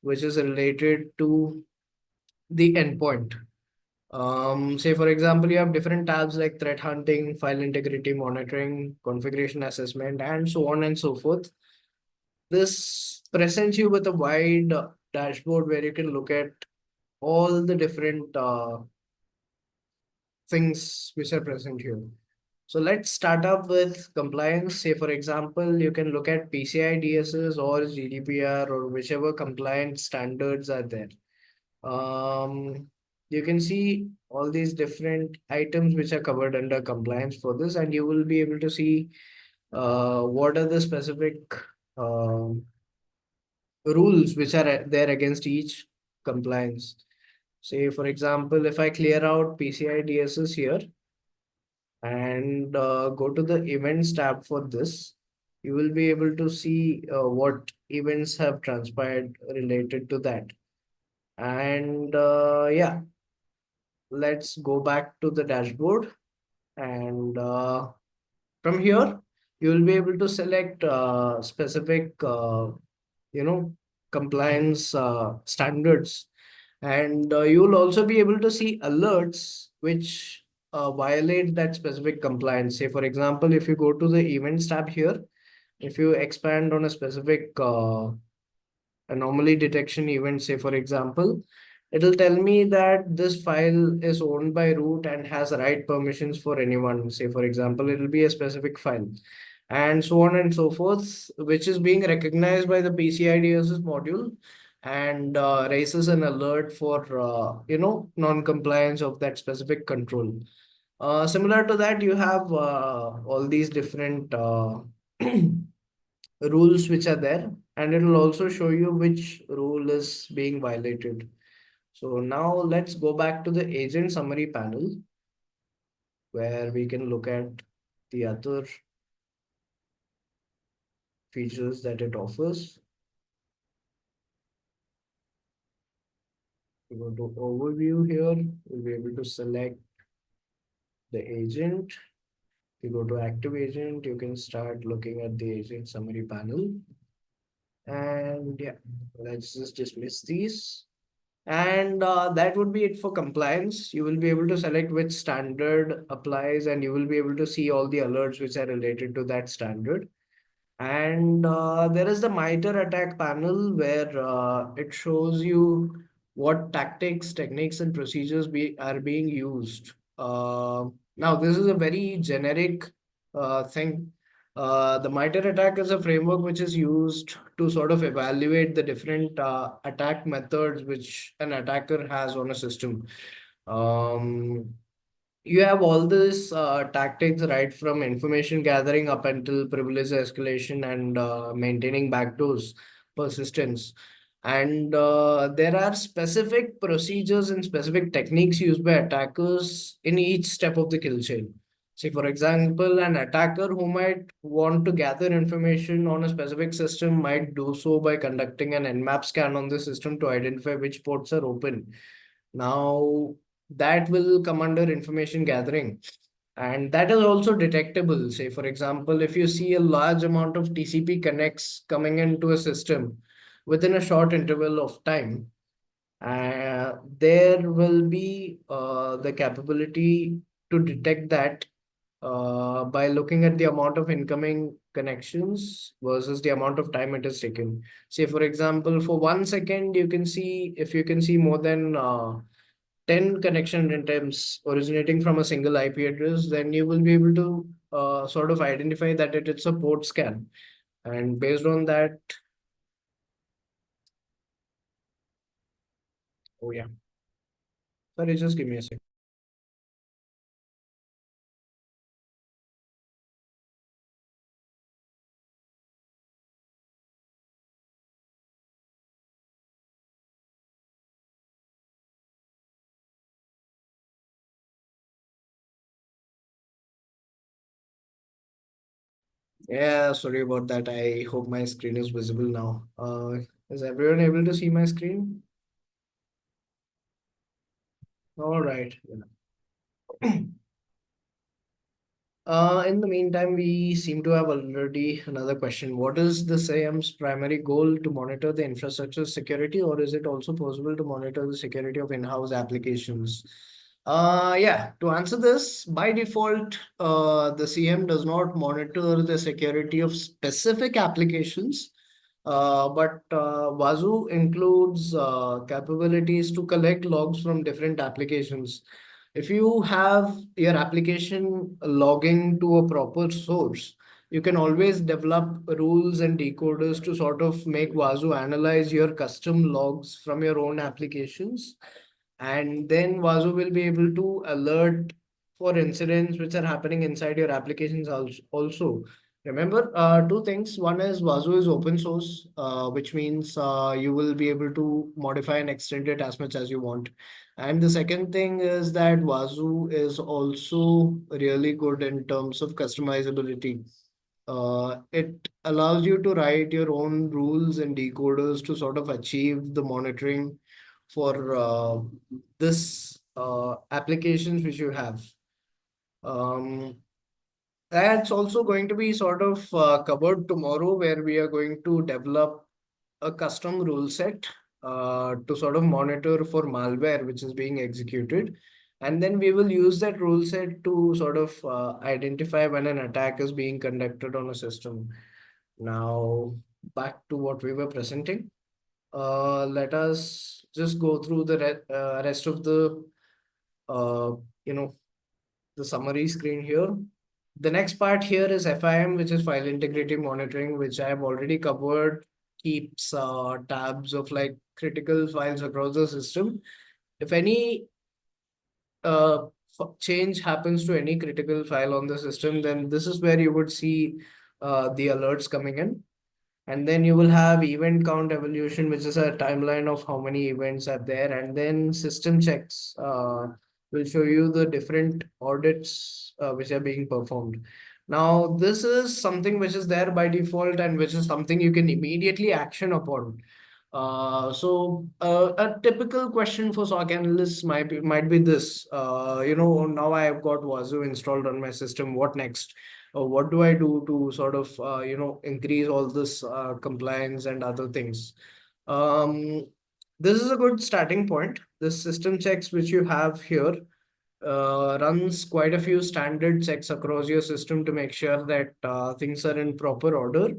which is related to the endpoint. Say, for example, you have different tabs like threat hunting, file integrity monitoring, configuration assessment, and so on and so forth. This presents you with a wide dashboard where you can look at all the different things which are present here. So let's start up with compliance. Say, for example, you can look at PCI DSS or GDPR or whichever compliance standards are there. Um, you can see all these different items which are covered under compliance for this, and you will be able to see what are the specific um, rules which are there against each compliance. Say, for example, if I clear out PCI DSS here and go to the events tab for this, you will be able to see what events have transpired related to that. And yeah, let's go back to the dashboard. And from here, you will be able to select specific, you know, compliance standards. And you'll also be able to see alerts which violate that specific compliance. Say, for example, if you go to the events tab here, if you expand on a specific anomaly detection event, say, for example, it'll tell me that this file is owned by root and has write permissions for anyone. Say, for example, it'll be a specific file and so on and so forth, which is being recognized by the PCI DSS module and raises an alert for non-compliance of that specific control. Similar to that, you have all these different rules which are there, and it will also show you which rule is being violated. So now let's go back to the agent summary panel where we can look at the other features that it offers. We go to overview here, we'll be able to select the agent. You go to active agent, you can start looking at the agent summary panel. And yeah, let's just dismiss these. And that would be it for compliance. You will be able to select which standard applies and you will be able to see all the alerts which are related to that standard. And there is the MITRE attack panel where it shows you what tactics, techniques, and procedures are being used. Now, this is a very generic thing. The MITRE attack is a framework which is used to sort of evaluate the different attack methods which an attacker has on a system. Um, you have all these tactics right from information gathering up until privilege escalation and maintaining backdoors persistence. And there are specific procedures and specific techniques used by attackers in each step of the kill chain. See, for example, an attacker who might want to gather information on a specific system might do so by conducting an nmap scan on the system to identify which ports are open. Now, that will come under information gathering, and that is also detectable. Say, for example, if you see a large amount of TCP connects coming into a system within a short interval of time, there will be the capability to detect that by looking at the amount of incoming connections versus the amount of time it has taken. Say, for example, for 1 second, you can see if you can see more than 10 connection attempts originating from a single IP address, then you will be able to sort of identify that it's a port scan. And based on that, oh yeah, sorry, just give me a second. Yeah, sorry about that. I hope my screen is visible now. Is everyone able to see my screen? All right. In the meantime, we seem to have already another question. What is the SIEM's primary goal, to monitor the infrastructure security, or is it also possible to monitor the security of in-house applications? Yeah, to answer this, by default, the CM does not monitor the security of specific applications, but Wazoo includes capabilities to collect logs from different applications. If you have your application logging to a proper source, you can always develop rules and decoders to sort of make Wazoo analyze your custom logs from your own applications. And then Wazoo will be able to alert for incidents which are happening inside your applications also. Remember, two things. One is Wazoo is open source, which means you will be able to modify and extend it as much as you want. And the second thing is that Wazoo is also really good in terms of customizability. It allows you to write your own rules and decoders to sort of achieve the monitoring for this applications which you have. Um, that's also going to be sort of covered tomorrow, where we are going to develop a custom rule set to sort of monitor for malware which is being executed. And then we will use that rule set to sort of identify when an attack is being conducted on a system. Now, back to what we were presenting. Let us just go through the rest of the, uh, you know, the summary screen here. The next part here is FIM, which is file integrity monitoring, which I have already covered. Keeps tabs of like critical files across the system. If any uh, change happens to any critical file on the system, then this is where you would see the alerts coming in. And then you will have event count evolution, which is a timeline of how many events are there. And then system checks will show you the different audits which are being performed. Now, this is something which is there by default and which is something you can immediately action upon. A typical question for SOC analysts might be this. Now I have got Wazoo installed on my system. What next? What do I do to sort of increase all this compliance and other things? Um, this is a good starting point. The system checks which you have here runs quite a few standard checks across your system to make sure that things are in proper order.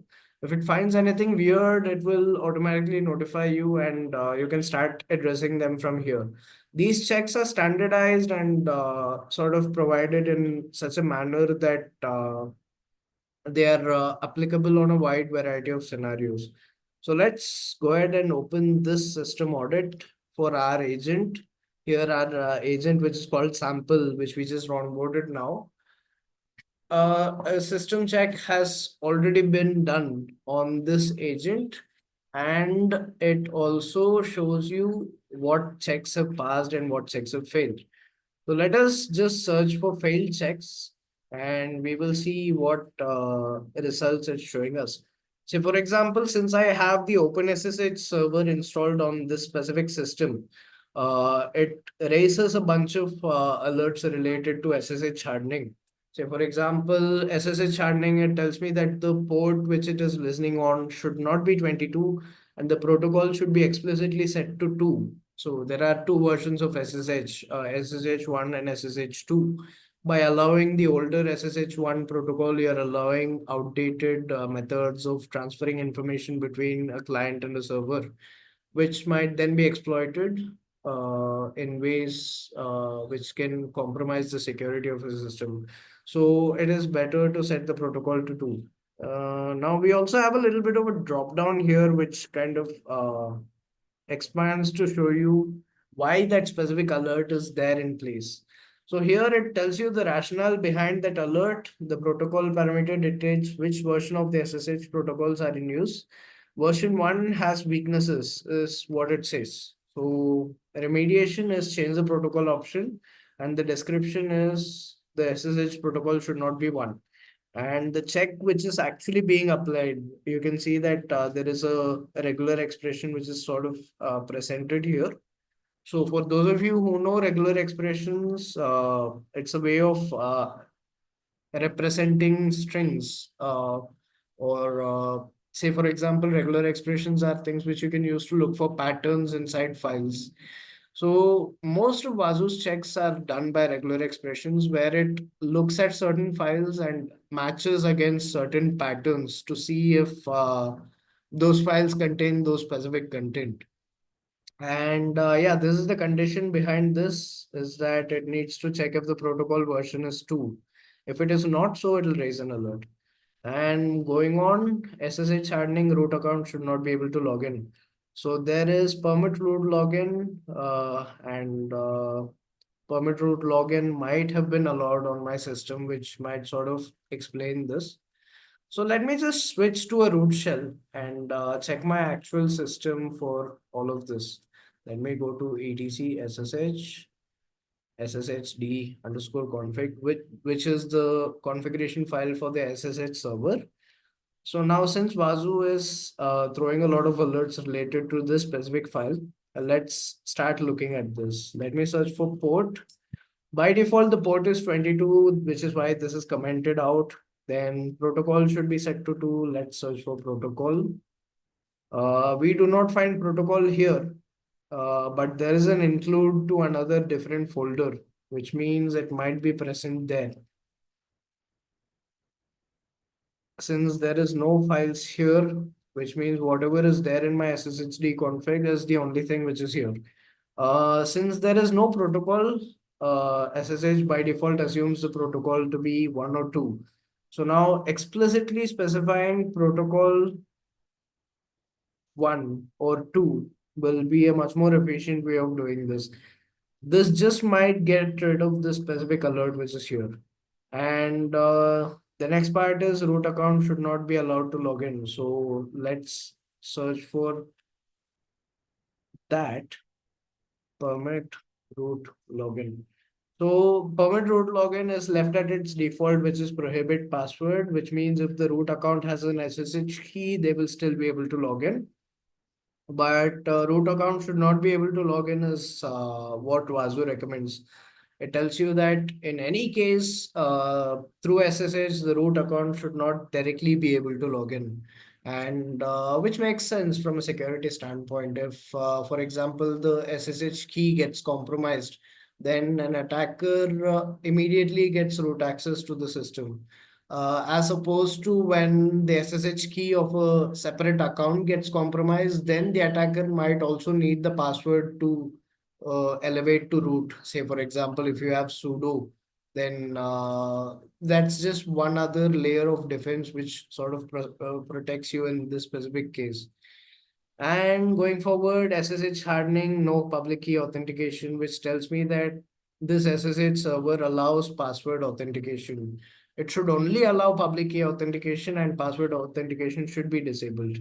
If it finds anything weird, it will automatically notify you, and you can start addressing them from here. These checks are standardized and sort of provided in such a manner that they are applicable on a wide variety of scenarios. So let's go ahead and open this system audit for our agent. Here our agent, which is called sample, which we just onboarded now. A system check has already been done on this agent, and it also shows you what checks have passed and what checks have failed. So let us just search for failed checks and we will see what results it's showing us. So for example, since I have the OpenSSH server installed on this specific system, it raises a bunch of alerts related to SSH hardening. So for example, SSH hardening, it tells me that the port which it is listening on should not be 22 and the protocol should be explicitly set to 2. So there are two versions of SSH, SSH1 and SSH2. By allowing the older SSH1 protocol, you're allowing outdated methods of transferring information between a client and a server, which might then be exploited in ways which can compromise the security of the system. So it is better to set the protocol to 2. Now we also have a little bit of a drop down here, which kind of expands to show you why that specific alert is there in place. So here it tells you the rationale behind that alert. The protocol parameter dictates which version of the SSH protocols are in use. Version 1 has weaknesses, is what it says. So remediation is change the protocol option, and the description is the SSH protocol should not be 1. And the check which is actually being applied, you can see that there is a regular expression which is sort of presented here. So for those of you who know regular expressions, it's a way of representing strings, or say for example, regular expressions are things which you can use to look for patterns inside files. So most of Vazu's checks are done by regular expressions where it looks at certain files and matches against certain patterns to see if those files contain those specific content. And yeah, this is the condition behind this, is that it needs to check if the protocol version is 2. If it is not so, it'll raise an alert. And going on, SSH hardening root account should not be able to log in. So there is permit root login, and permit root login might have been allowed on my system, which might sort of explain this. So let me just switch to a root shell and check my actual system for all of this. Let me go to etc ssh sshd underscore config, which is the configuration file for the SSH server. So now since Vazu is throwing a lot of alerts related to this specific file, let's start looking at this. Let me search for port. By default, the port is 22, which is why this is commented out. Then protocol should be set to 2. Let's search for protocol. We do not find protocol here, but there is an include to another different folder, which means it might be present there. Since there is no files here, which means whatever is there in my SSHD config is the only thing which is here. Since there is no protocol, SSH by default assumes the protocol to be 1 or 2. So now explicitly specifying protocol 1 or 2 will be a much more efficient way of doing this. This just might get rid of the specific alert which is here. And the next part is root account should not be allowed to log in. So let's search for that. Permit root login. So permit root login is left at its default, which is prohibit password, which means if the root account has an SSH key, they will still be able to log in. But root account should not be able to log in is what Vasu recommends. It tells you that in any case, through SSH, the root account should not directly be able to log in. And which makes sense from a security standpoint. If, for example, the SSH key gets compromised, then an attacker immediately gets root access to the system. As opposed to when the SSH key of a separate account gets compromised, then the attacker might also need the password to elevate to root. Say, for example, if you have sudo, then that's just one other layer of defense which sort of protects you in this specific case. And going forward, SSH hardening, no public key authentication, which tells me that this SSH server allows password authentication. It should only allow public key authentication, and password authentication should be disabled.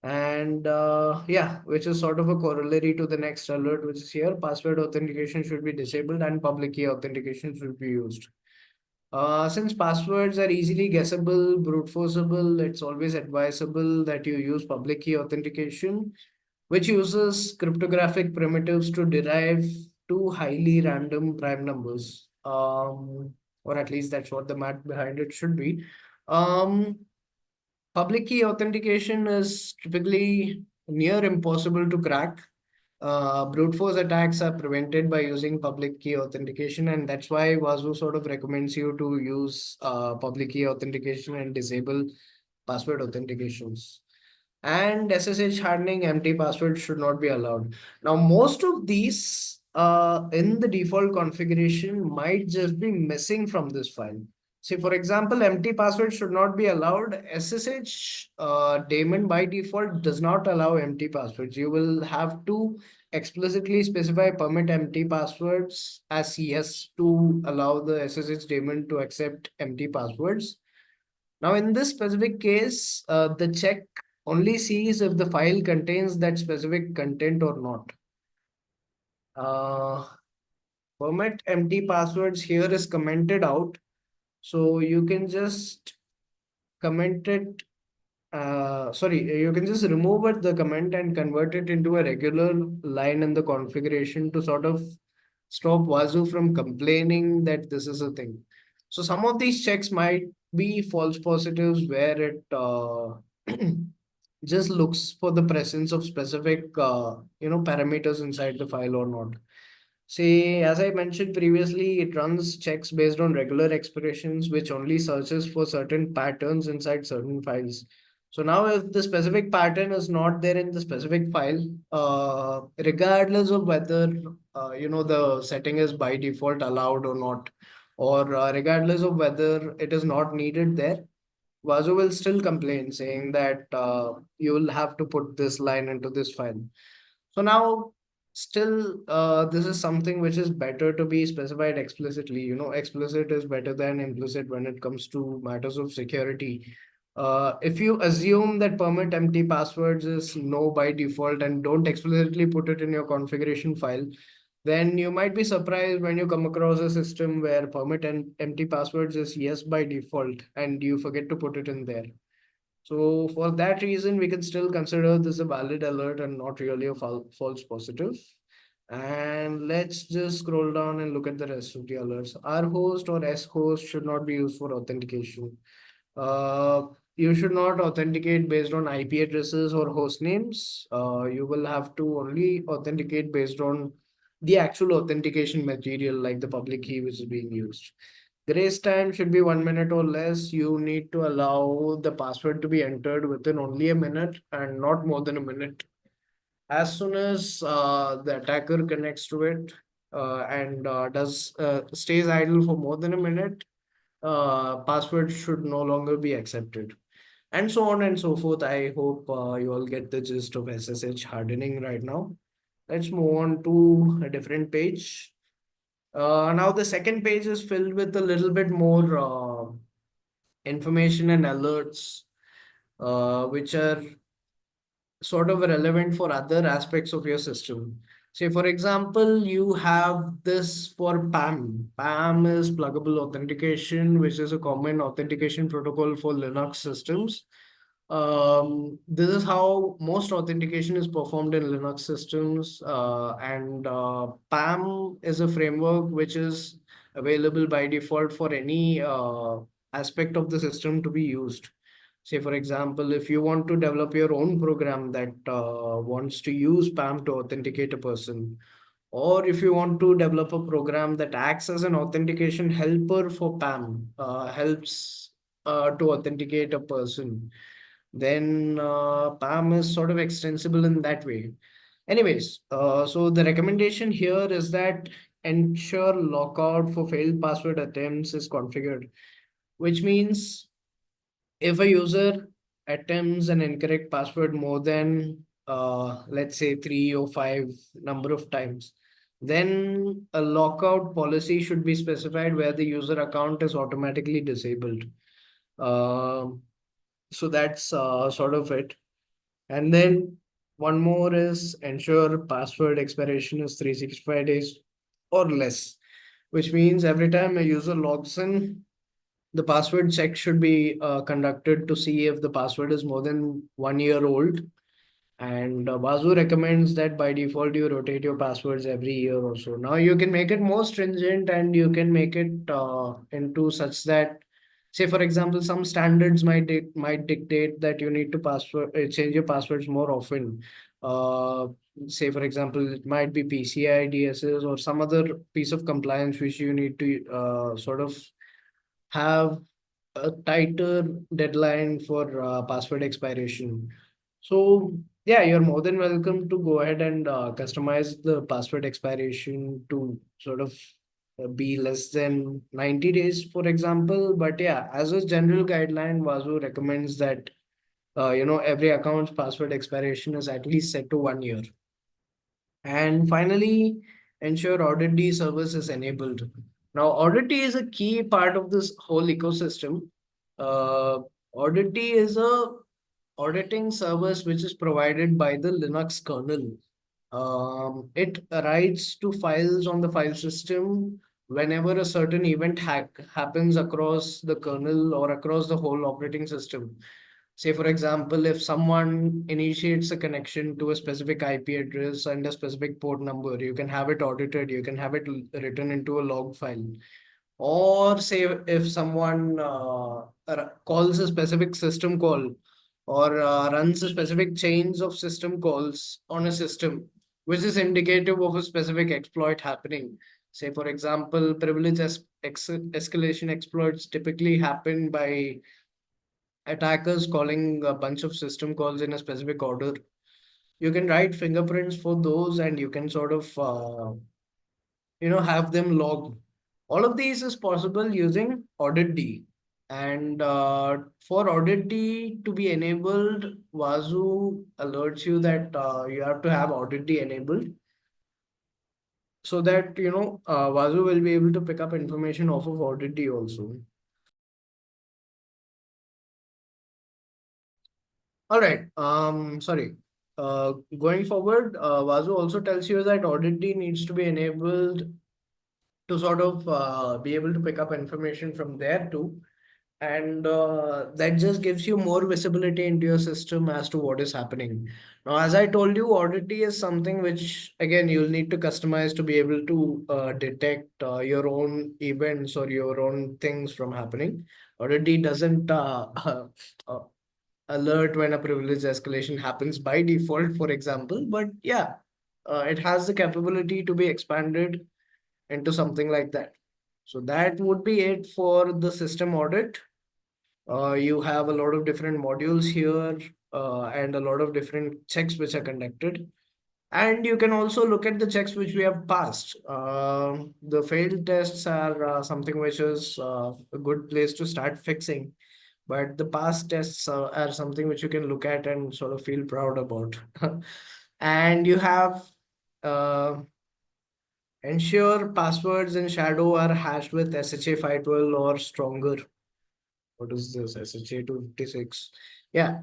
And yeah, which is sort of a corollary to the next alert, which is here: password authentication should be disabled and public key authentication should be used. Since passwords are easily guessable, brute forceable, it's always advisable that you use public key authentication, which uses cryptographic primitives to derive two highly random prime numbers. Or at least that's what the math behind it should be. Um, Public key authentication is typically near impossible to crack. Brute force attacks are prevented by using public key authentication, and that's why Wazoo sort of recommends you to use public key authentication and disable password authentications. And SSH hardening, empty passwords should not be allowed. Now, most of these in the default configuration might just be missing from this file. Say, for example, empty password should not be allowed. SSH daemon by default does not allow empty passwords. You will have to explicitly specify permit empty passwords as yes to allow the SSH daemon to accept empty passwords. Now, in this specific case, the check only sees if the file contains that specific content or not. Uh, Permit empty passwords here is commented out. So you can just comment it. Sorry, you can just remove it, the comment, and convert it into a regular line in the configuration to sort of stop Wazoo from complaining that this is a thing. So some of these checks might be false positives where it just looks for the presence of specific parameters inside the file or not. See, as I mentioned previously, it runs checks based on regular expressions, which only searches for certain patterns inside certain files. So now if the specific pattern is not there in the specific file, regardless of whether the setting is by default allowed or not, or regardless of whether it is not needed there, Vasu will still complain, saying that you will have to put this line into this file. So now, still, this is something which is better to be specified explicitly. Explicit is better than implicit when it comes to matters of security. If you assume that permit empty passwords is no by default and don't explicitly put it in your configuration file, then you might be surprised when you come across a system where permit and empty passwords is yes by default and you forget to put it in there. So for that reason, we can still consider this a valid alert and not really a false positive. And let's just scroll down and look at the rest of the alerts. R host or S host should not be used for authentication. Uh, you should not authenticate based on IP addresses or host names. You will have to only authenticate based on the actual authentication material, like the public key which is being used. Grace time should be 1 minute or less. You need to allow the password to be entered within only a minute and not more than a minute. As soon as the attacker connects to it and does stays idle for more than a minute, password should no longer be accepted, and so on and so forth. I hope you all get the gist of SSH hardening right now. Let's move on to a different page. Now the second page is filled with a little bit more information and alerts, which are sort of relevant for other aspects of your system. Say, for example, you have this for PAM. PAM is pluggable authentication, which is a common authentication protocol for Linux systems. This is how most authentication is performed in Linux systems. And PAM is a framework which is available by default for any aspect of the system to be used. Say, for example, if you want to develop your own program that wants to use PAM to authenticate a person, or if you want to develop a program that acts as an authentication helper for PAM, helps to authenticate a person, then PAM is sort of extensible in that way. Anyways, so the recommendation here is that ensure lockout for failed password attempts is configured, which means if a user attempts an incorrect password more than let's say 3 or 5 number of times, then a lockout policy should be specified where the user account is automatically disabled. Um, so that's sort of it. And then one more is ensure password expiration is 365 days or less, which means every time a user logs in, the password check should be conducted to see if the password is more than 1 year old. And Vasu recommends that by default you rotate your passwords every year or so. Now you can make it more stringent and you can make it into such that, say for example, some standards might dictate that you need to change your passwords more often. Uh, Say for example, it might be PCI DSS or some other piece of compliance which you need to sort of have a tighter deadline for password expiration. So yeah, you're more than welcome to go ahead and customize the password expiration to sort of be less than 90 days, for example. But yeah, as a general guideline, Vasu recommends that every account's password expiration is at least set to 1 year. And finally, ensure audit D service is enabled. Now, audit D is a key part of this whole ecosystem. Uh, audit D is a auditing service which is provided by the Linux kernel. It writes to files on the file system whenever a certain event happens across the kernel or across the whole operating system. Say, for example, if someone initiates a connection to a specific IP address and a specific port number, you can have it audited, you can have it written into a log file. Or say if someone calls a specific system call or runs a specific chains of system calls on a system, which is indicative of a specific exploit happening. Say, for example, escalation exploits typically happen by attackers calling a bunch of system calls in a specific order. You can write fingerprints for those and you can sort of have them logged. All of these is possible using audit D. And for audit D to be enabled, Vasu alerts you that you have to have audit D enabled so that Vasu will be able to pick up information off of audit D also. All right. Sorry. Going forward, Vasu also tells you that audit D needs to be enabled to sort of be able to pick up information from there too. And that just gives you more visibility into your system as to what is happening. Now, as I told you, audit is something which again you'll need to customize to be able to detect your own events or your own things from happening. Audit doesn't uh, alert when a privilege escalation happens by default, for example, but yeah, it has the capability to be expanded into something like that. So that would be it for the system audit. You have a lot of different modules here and a lot of different checks which are conducted. And you can also look at the checks which we have passed. The failed tests are something which is a good place to start fixing. But the past tests are something which you can look at and sort of feel proud about. And you have uh, ensure passwords in Shadow are hashed with SHA 512 or stronger. What is this? SHA 256. Yeah.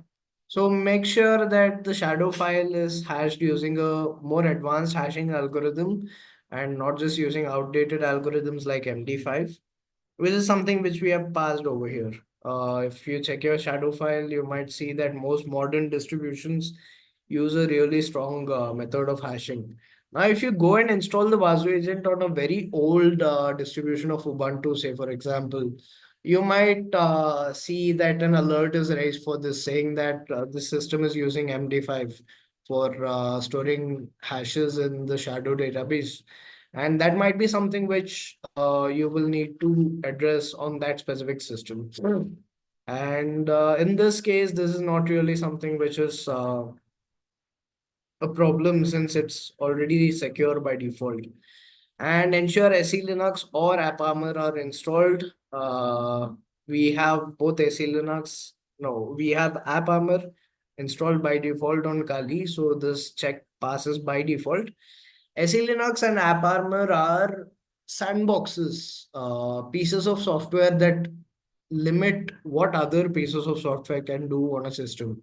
So make sure that the shadow file is hashed using a more advanced hashing algorithm and not just using outdated algorithms like MD5, which is something which we have passed over here. If you check your shadow file, you might see that most modern distributions use a really strong method of hashing. Now, if you go and install the Vasu agent on a very old distribution of Ubuntu, say for example, you might see that an alert is raised for this saying that the system is using MD5 for storing hashes in the shadow database. And that might be something which you will need to address on that specific system. And in this case, this is not really something which is a problem since it's already secure by default. And ensure SE Linux or AppArmor are installed. We have both SE Linux. No, we have AppArmor installed by default on Kali, so this check passes by default. SE Linux and AppArmor are sandboxes, pieces of software that limit what other pieces of software can do on a system.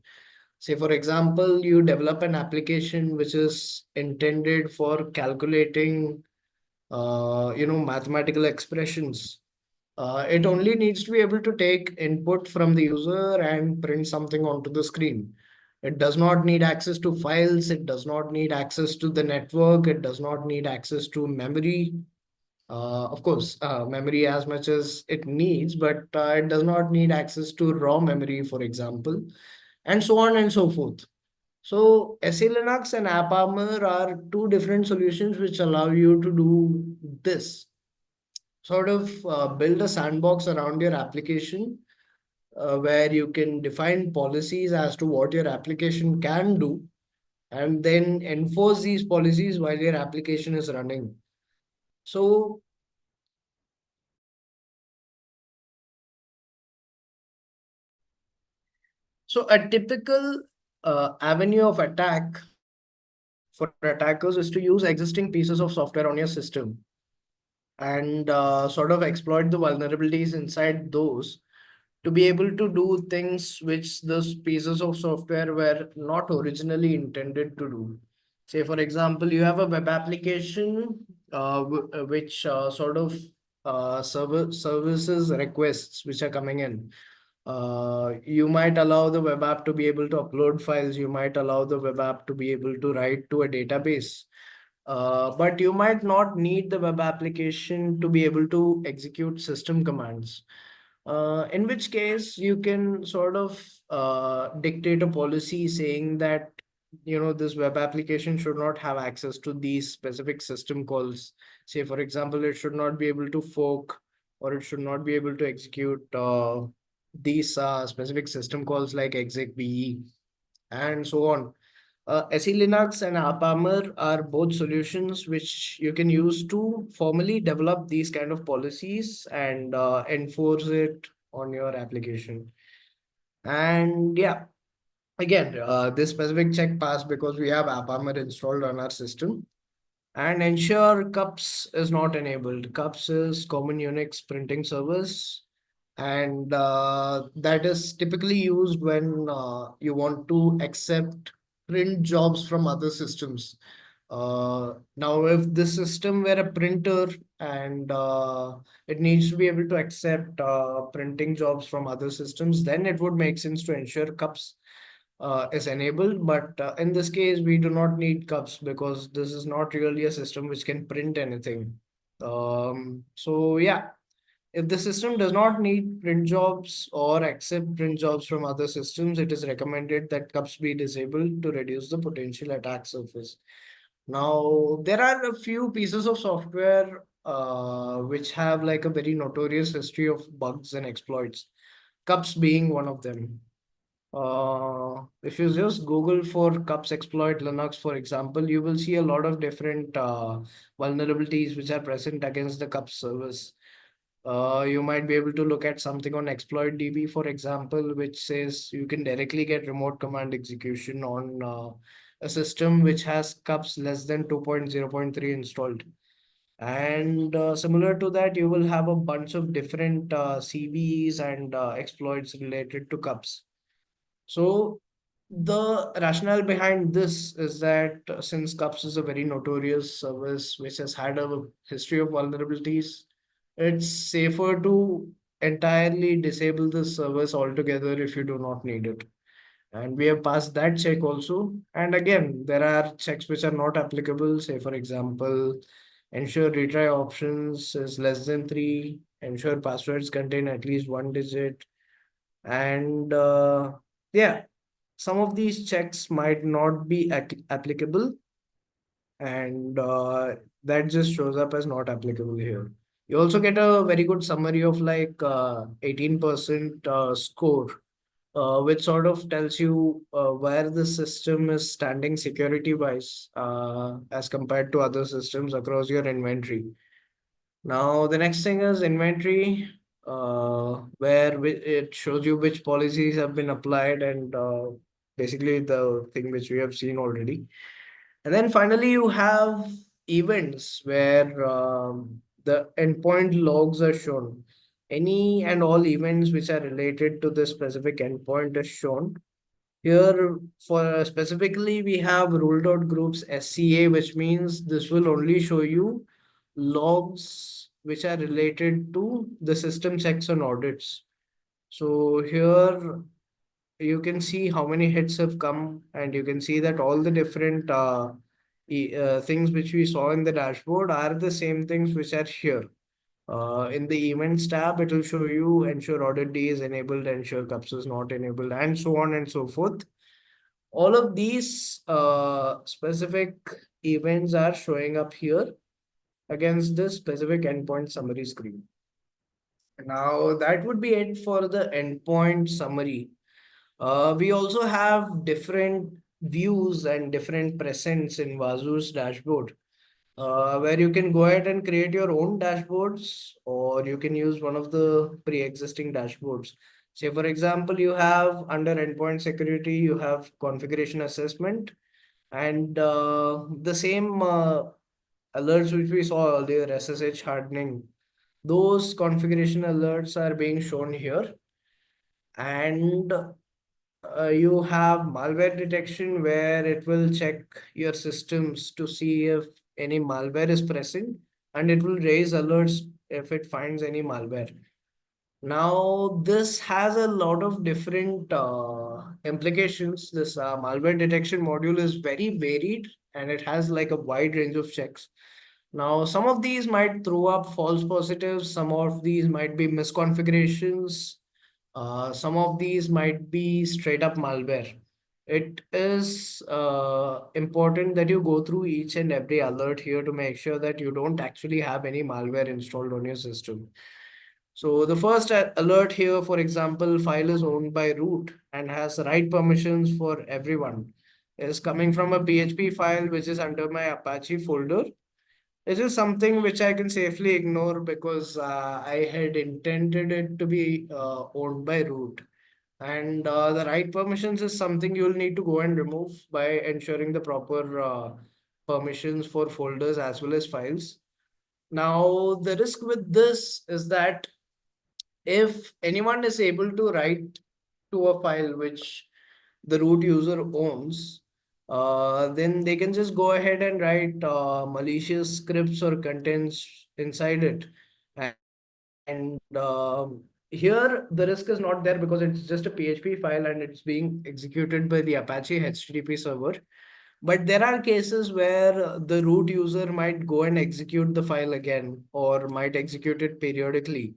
Say, for example, you develop an application which is intended for calculating, mathematical expressions. It only needs to be able to take input from the user and print something onto the screen. It does not need access to files. It does not need access to the network. It does not need access to memory. Of course, memory as much as it needs, but it does not need access to raw memory, for example, and so on and so forth. So SE Linux and AppArmor are two different solutions which allow you to do this sort of build a sandbox around your application where you can define policies as to what your application can do and then enforce these policies while your application is running. So, so a typical avenue of attack for attackers is to use existing pieces of software on your system and sort of exploit the vulnerabilities inside those to be able to do things which those pieces of software were not originally intended to do. Say, for example, you have a web application which sort of services requests which are coming in. You might allow the web app to be able to upload files. You might allow the web app to be able to write to a database. But you might not need the web application to be able to execute system commands. In which case you can sort of dictate a policy saying that this web application should not have access to these specific system calls. Say, for example, it should not be able to fork or it should not be able to execute these specific system calls like execve and so on. SE Linux and AppArmor are both solutions which you can use to formally develop these kind of policies and enforce it on your application. And yeah, again, this specific check passed because we have AppArmor installed on our system. And ensure CUPS is not enabled. CUPS is Common Unix Printing Service, and that is typically used when you want to accept print jobs from other systems. Now, if this system were a printer and it needs to be able to accept printing jobs from other systems, then it would make sense to ensure CUPS is enabled. But in this case, we do not need CUPS because this is not really a system which can print anything. So yeah, if the system does not need print jobs or accept print jobs from other systems, it is recommended that CUPS be disabled to reduce the potential attack surface. Now, there are a few pieces of software which have like a very notorious history of bugs and exploits, CUPS being one of them. If you just Google for CUPS exploit Linux, for example, you will see a lot of different vulnerabilities which are present against the CUPS service. You might be able to look at something on exploit DB, for example, which says you can directly get remote command execution on a system which has CUPS less than 2.0.3 installed. And similar to that, you will have a bunch of different CVEs and exploits related to CUPS. So the rationale behind this is that since CUPS is a very notorious service which has had a history of vulnerabilities, it's safer to entirely disable the service altogether if you do not need it. And we have passed that check also. And again, there are checks which are not applicable. Say, for example, ensure retry options is less than three, ensure passwords contain at least one digit, and yeah, some of these checks might not be applicable, and that just shows up as not applicable here. You also get a very good summary of like 18% score, which sort of tells you where the system is standing security wise as compared to other systems across your inventory. Now, the next thing is inventory, where it shows you which policies have been applied and basically the thing which we have seen already. And then finally, you have events where the endpoint logs are shown. Any and all events which are related to the specific endpoint is shown. Here, for specifically, we have ruled out groups SCA, which means this will only show you logs which are related to the system checks and audits. So here you can see how many hits have come, and you can see that all the different things which we saw in the dashboard are the same things which are here. In the events tab, it will show you ensure audit D is enabled, ensure CUPS is not enabled, and so on and so forth. All of these specific events are showing up here against this specific endpoint summary screen. Now, that would be it for the endpoint summary. We also have different views and different presents in Vazu's dashboard, where you can go ahead and create your own dashboards, or you can use one of the pre-existing dashboards. Say, for example, you have under endpoint security, you have configuration assessment, and the same alerts which we saw earlier, SSH hardening, those configuration alerts are being shown here. And you have malware detection where it will check your systems to see if any malware is present, and it will raise alerts if it finds any malware. Now, this has a lot of different implications. This malware detection module is very varied, and it has like a wide range of checks. Now, some of these might throw up false positives, some of these might be misconfigurations, some of these might be straight up malware. It is important that you go through each and every alert here to make sure that you don't actually have any malware installed on your system. So the first alert here, for example, file is owned by root and has write permissions for everyone, is coming from a PHP file which is under my Apache folder. This is something which I can safely ignore because I had intended it to be owned by root. And the write permissions is something you'll need to go and remove by ensuring the proper permissions for folders as well as files. Now, the risk with this is that if anyone is able to write to a file which the root user owns, then they can just go ahead and write malicious scripts or contents inside it. And here the risk is not there because it's just a PHP file and it's being executed by the Apache HTTP server. But there are cases where the root user might go and execute the file again or might execute it periodically.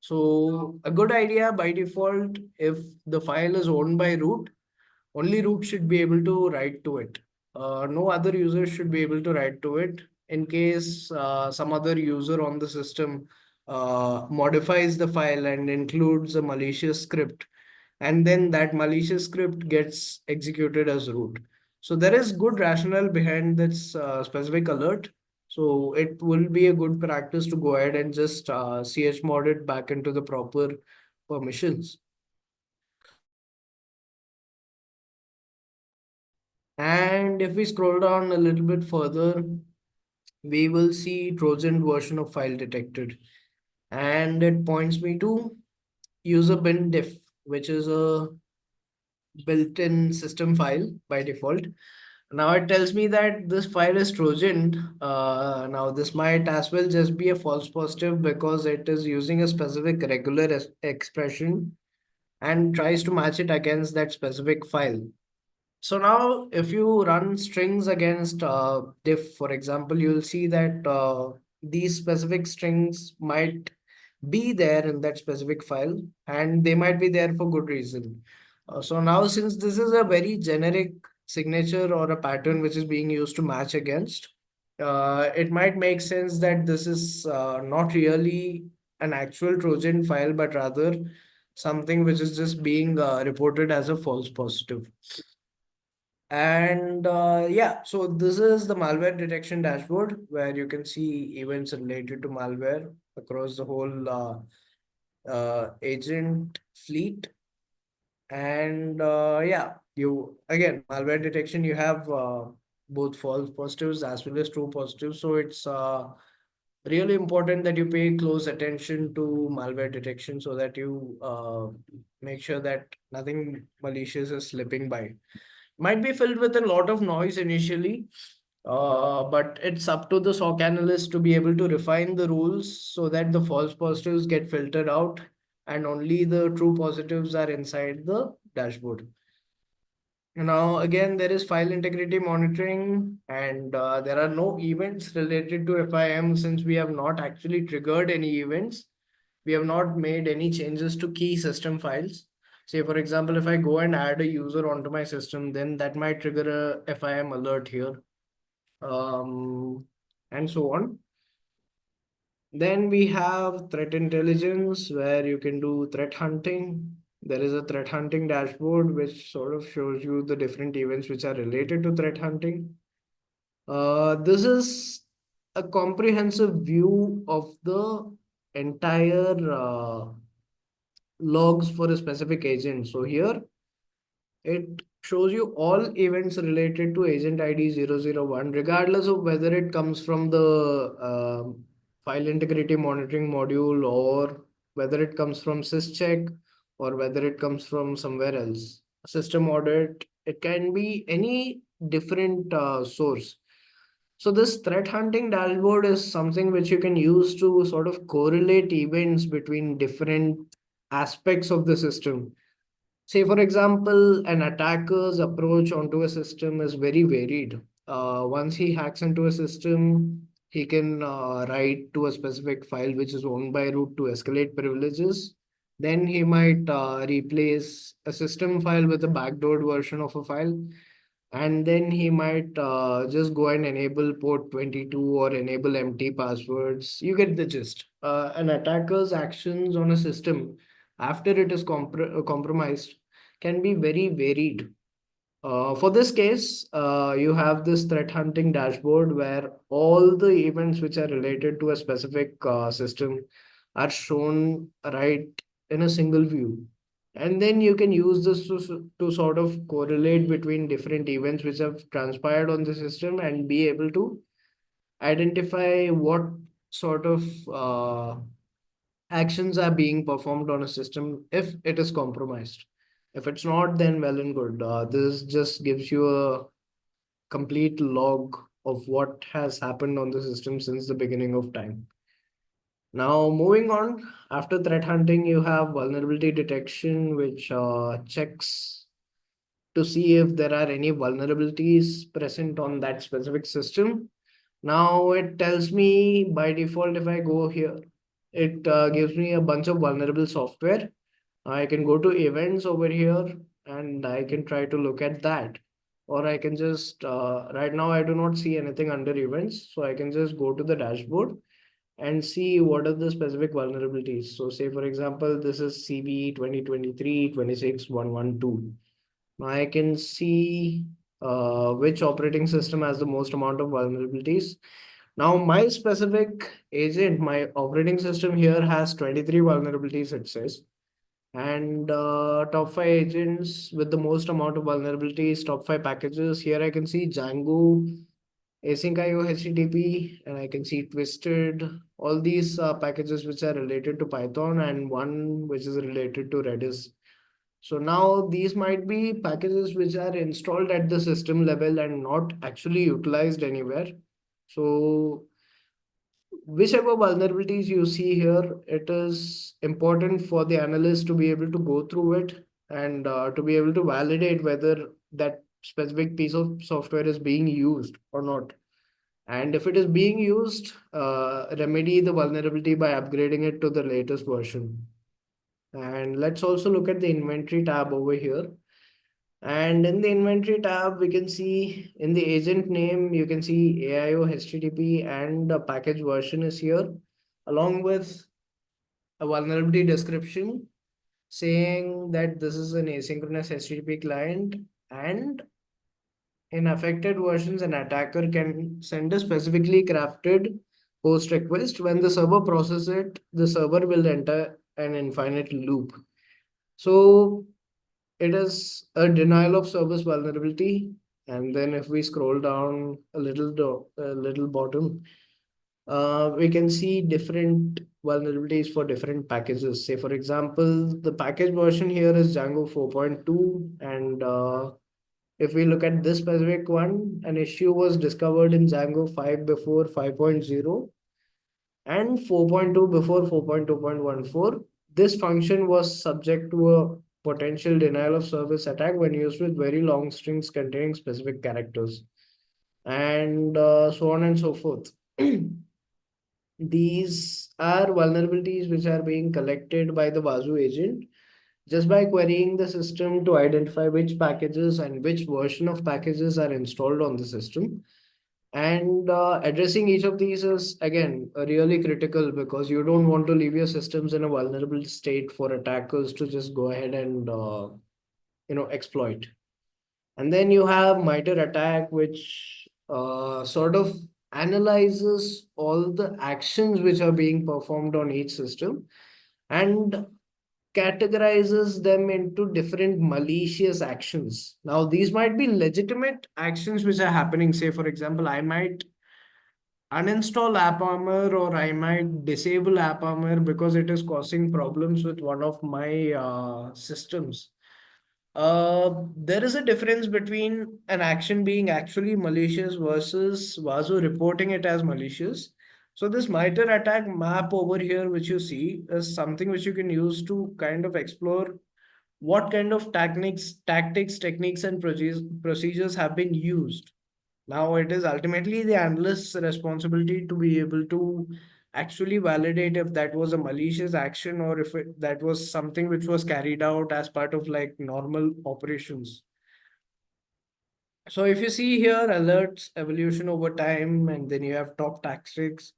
So a good idea by default, if the file is owned by root, only root should be able to write to it. No other user should be able to write to it. In case some other user on the system modifies the file and includes a malicious script, and then that malicious script gets executed as root. So there is good rationale behind this specific alert. So it will be a good practice to go ahead and just chmod it back into the proper permissions. And if we scroll down a little bit further, we will see Trojan version of file detected. And it points me to user bin diff, which is a built-in system file by default. Now it tells me that this file is Trojan. Now this might as well just be a false positive because it is using a specific regular expression and tries to match it against that specific file. So now if you run strings against diff, for example, you'll see that these specific strings might be there in that specific file, and they might be there for good reason. So now since this is a very generic signature or a pattern which is being used to match against, it might make sense that this is not really an actual Trojan file, but rather something which is just being reported as a false positive. And yeah, so this is the malware detection dashboard where you can see events related to malware across the whole agent fleet. And yeah, You again, malware detection, you have both false positives as well as true positives. So it's really important that you pay close attention to malware detection so that you make sure that nothing malicious is slipping by. Might be filled with a lot of noise initially, but it's up to the SOC analyst to be able to refine the rules so that the false positives get filtered out and only the true positives are inside the dashboard. Now, again, there is file integrity monitoring, and there are no events related to FIM since we have not actually triggered any events. We have not made any changes to key system files. Say, for example, if I go and add a user onto my system, then that might trigger a FIM alert here, um, and so on. Then we have threat intelligence where you can do threat hunting. There is a threat hunting dashboard which sort of shows you the different events which are related to threat hunting. This is a comprehensive view of the entire logs for a specific agent. So here it shows you all events related to agent ID 001, regardless of whether it comes from the file integrity monitoring module or whether it comes from syscheck or whether it comes from somewhere else. System audit, it can be any different source. So this threat hunting dashboard is something which you can use to sort of correlate events between different aspects of the system. Say, for example, an attacker's approach onto a system is very varied. Once he hacks into a system, he can write to a specific file which is owned by root to escalate privileges. Then he might replace a system file with a backdoored version of a file. And then he might just go and enable port 22 or enable empty passwords. You get the gist. An attacker's actions on a system after it is compromised can be very varied. For this case, you have this threat hunting dashboard where all the events which are related to a specific system are shown right in a single view. And then you can use this to sort of correlate between different events which have transpired on the system and be able to identify what sort of actions are being performed on a system if it is compromised. If it's not, then well and good. This just gives you a complete log of what has happened on the system since the beginning of time. Now, moving on, after threat hunting, you have vulnerability detection, which checks to see if there are any vulnerabilities present on that specific system. Now, it tells me by default if I go here, it gives me a bunch of vulnerable software. I can go to events over here and I can try to look at that. Or I can just, right now, I do not see anything under events. So I can just go to the dashboard and see what are the specific vulnerabilities. So say, for example, this is CVE 2023-26112. Now I can see which operating system has the most amount of vulnerabilities. Now my specific agent, my operating system here has 23 vulnerabilities, it says. And top five agents with the most amount of vulnerabilities, top five packages. Here I can see Django, async IO HTTP, and I can see Twisted, all these packages which are related to Python and one which is related to Redis. So now these might be packages which are installed at the system level and not actually utilized anywhere. So whichever vulnerabilities you see here, it is important for the analyst to be able to go through it and to be able to validate whether that specific piece of software is being used or not. And if it is being used, remedy the vulnerability by upgrading it to the latest version. And let's also look at the inventory tab over here. And in the inventory tab, we can see in the agent name, you can see AIO HTTP and the package version is here, along with a vulnerability description saying that this is an asynchronous HTTP client, and in affected versions, an attacker can send a specifically crafted post request. When the server processes it, the server will enter an infinite loop. So it is a denial of service vulnerability. And then if we scroll down a little bottom, we can see different vulnerabilities for different packages. Say, for example, the package version here is Django 4.2, and if we look at this specific one, an issue was discovered in Django 5 before 5.0 and 4.2 before 4.2.14. This function was subject to a potential denial of service attack when used with very long strings containing specific characters, and so on and so forth. These are vulnerabilities which are being collected by the Wazoo agent just by querying the system to identify which packages and which version of packages are installed on the system. And addressing each of these is again really critical because you don't want to leave your systems in a vulnerable state for attackers to just go ahead and exploit. And then you have MITRE ATT&CK, which sort of analyzes all the actions which are being performed on each system and categorizes them into different malicious actions. Now, these might be legitimate actions which are happening. Say, for example, I might uninstall AppArmor or I might disable AppArmor because it is causing problems with one of my systems. There is a difference between an action being actually malicious versus Vasu reporting it as malicious. So this MITRE ATT&CK map over here, which you see, is something which you can use to kind of explore what kind of tactics, techniques, and procedures have been used. Now it is ultimately the analyst's responsibility to be able to actually validate if that was a malicious action or if that was something which was carried out as part of like normal operations. So if you see here, alerts, evolution over time, and then you have top tactics,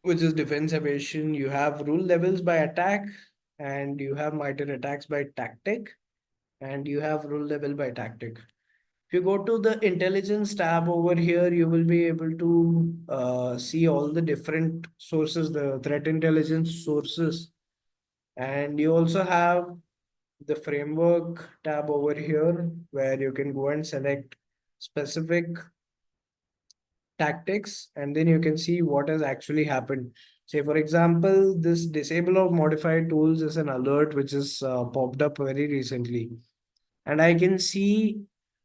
which is defense evasion. You have rule levels by attack, and you have MITRE attacks by tactic, and you have rule level by tactic. If you go to the intelligence tab over here, you will be able to see all the different sources, the threat intelligence sources. And you also have the framework tab over here where you can go and select specific tactics and then you can see what has actually happened. Say, for example, this disable or modify tools is an alert which is popped up very recently. And I can see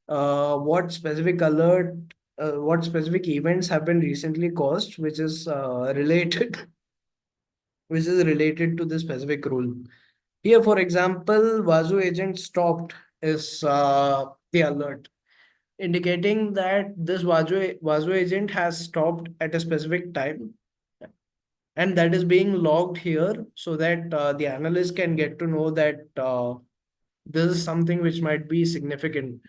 what specific events have been recently caused, which is related, which is related to this specific rule. Here, for example, Vasu agent stopped is the alert, indicating that this Vasu agent has stopped at a specific time, and that is being logged here so that the analyst can get to know that this is something which might be significant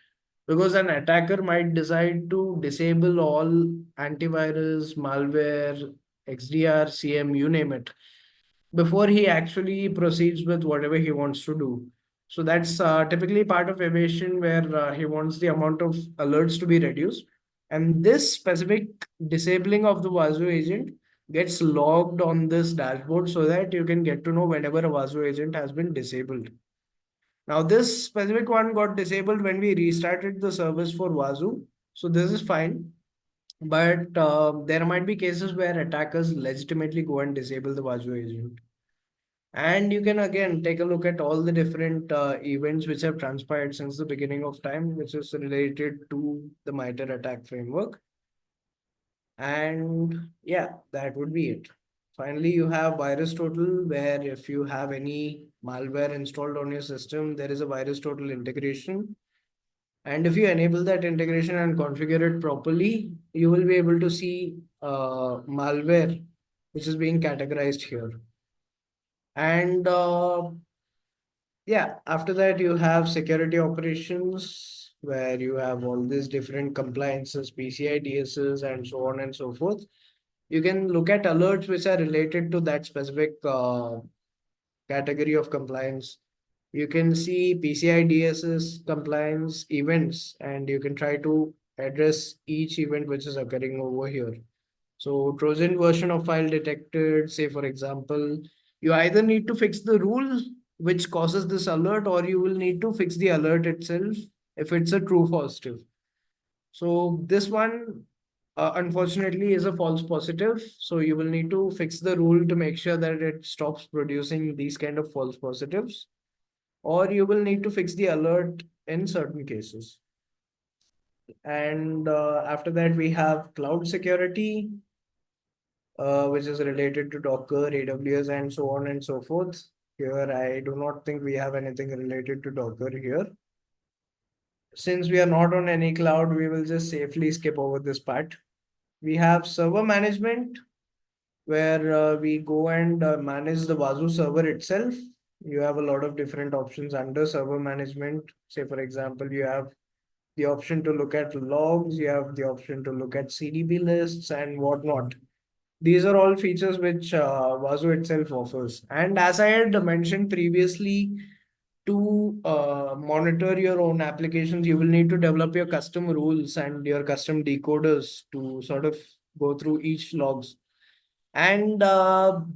because an attacker might decide to disable all antivirus, malware, XDR, CM, you name it, before he actually proceeds with whatever he wants to do. So that's typically part of evasion where he wants the amount of alerts to be reduced. And this specific disabling of the Vasu agent gets logged on this dashboard so that you can get to know whenever a Vasu agent has been disabled. Now, this specific one got disabled when we restarted the service for Vasu. So this is fine. But there might be cases where attackers legitimately go and disable the Vasu agent. And you can again take a look at all the different events which have transpired since the beginning of time, which is related to the MITRE ATT&CK framework. And yeah, that would be it. Finally, you have virus total, where if you have any malware installed on your system, there is a virus total integration. And if you enable that integration and configure it properly, you will be able to see malware, which is being categorized here. And yeah, after that, you have security operations where you have all these different compliances, PCI DSs, and so on and so forth. You can look at alerts which are related to that specific category of compliance. You can see PCI DSs compliance events, and you can try to address each event which is occurring over here. So Trojan version of file detected, say for example, you either need to fix the rule which causes this alert, or you will need to fix the alert itself if it's a true positive. So this one, unfortunately, is a false positive. So you will need to fix the rule to make sure that it stops producing these kind of false positives, or you will need to fix the alert in certain cases. And after that, we have cloud security, which is related to Docker, AWS, and so on and so forth. Here, I do not think we have anything related to Docker here. Since we are not on any cloud, we will just safely skip over this part. We have server management, where we go and manage the Wazoo server itself. You have a lot of different options under server management. Say, for example, you have the option to look at logs, you have the option to look at CDB lists and whatnot. These are all features which Wazoo itself offers. And as I had mentioned previously, to monitor your own applications, you will need to develop your custom rules and your custom decoders to sort of go through each logs. And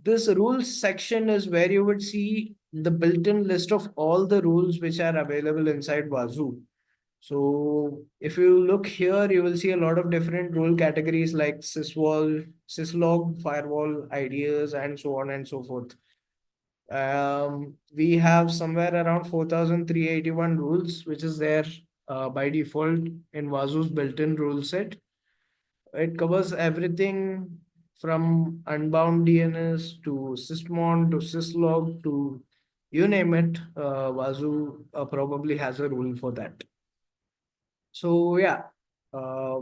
this rules section is where you would see the built-in list of all the rules which are available inside Wazoo. So if you look here, you will see a lot of different rule categories like syswall, syslog, firewall, ideas, and so on and so forth. We have somewhere around 4,381 rules, which is there by default in Wazoo's built-in rule set. It covers everything from unbound DNS to sysmon to syslog to you name it. Wazoo probably has a rule for that. So yeah, uh,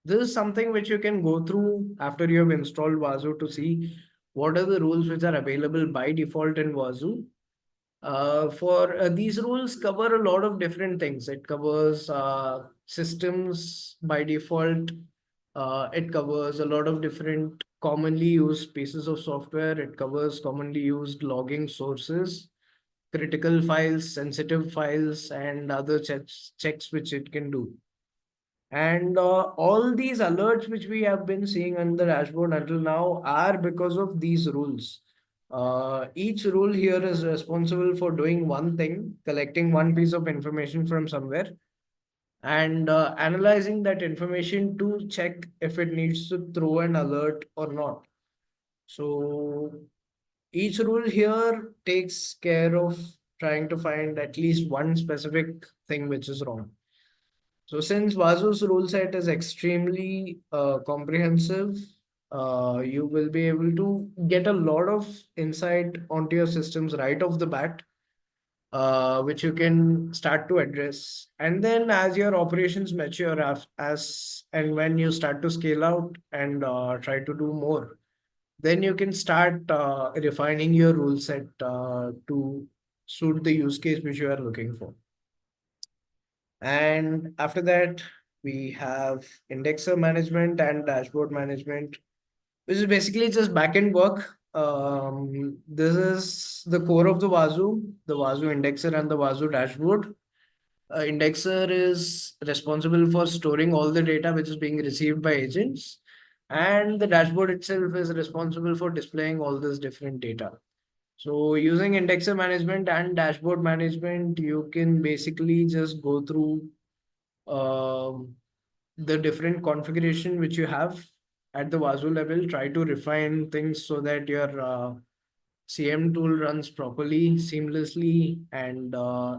this is something which you can go through after you have installed Wazoo to see what are the rules which are available by default in Wazoo. For these rules cover a lot of different things. It covers systems by default. It covers a lot of different commonly used pieces of software. It covers commonly used logging sources, critical files, sensitive files, and other checks which it can do. And all these alerts which we have been seeing on the dashboard until now are because of these rules. Each rule here is responsible for doing one thing, collecting one piece of information from somewhere, and analyzing that information to check if it needs to throw an alert or not. So each rule here takes care of trying to find at least one specific thing which is wrong. So since Vasu's rule set is extremely comprehensive, you will be able to get a lot of insight onto your systems right off the bat, which you can start to address. And then as your operations mature, as and when you start to scale out and try to do more, then you can start refining your rule set to suit the use case which you are looking for. And after that, we have indexer management and dashboard management, which is basically just backend work. This is the core of the Wazoo indexer and the Wazoo dashboard. Indexer is responsible for storing all the data which is being received by agents, and the dashboard itself is responsible for displaying all this different data. So using indexer management and dashboard management, you can basically just go through um, the different configuration which you have at the Wazoo level, try to refine things so that your CM tool runs properly, seamlessly, and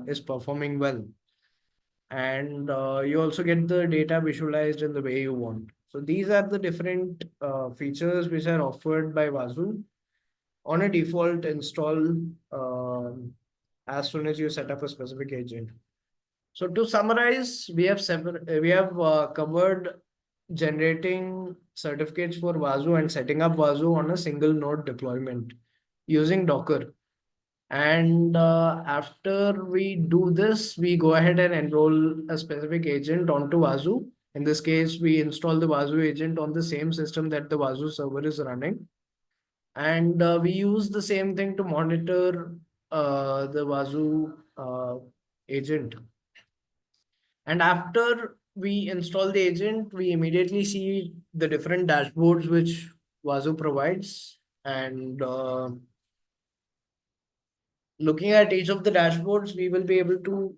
is performing well. And you also get the data visualized in the way you want. So these are the different features which are offered by Wazoo on a default install as soon as you set up a specific agent. So to summarize, we have covered generating certificates for Wazoo and setting up Wazoo on a single node deployment using Docker. And after we do this, we go ahead and enroll a specific agent onto Wazoo. In this case, we install the Wazoo agent on the same system that the Wazoo server is running. And we use the same thing to monitor the Wazoo agent. And after we install the agent, we immediately see the different dashboards which Wazoo provides. And Looking at each of the dashboards, we will be able to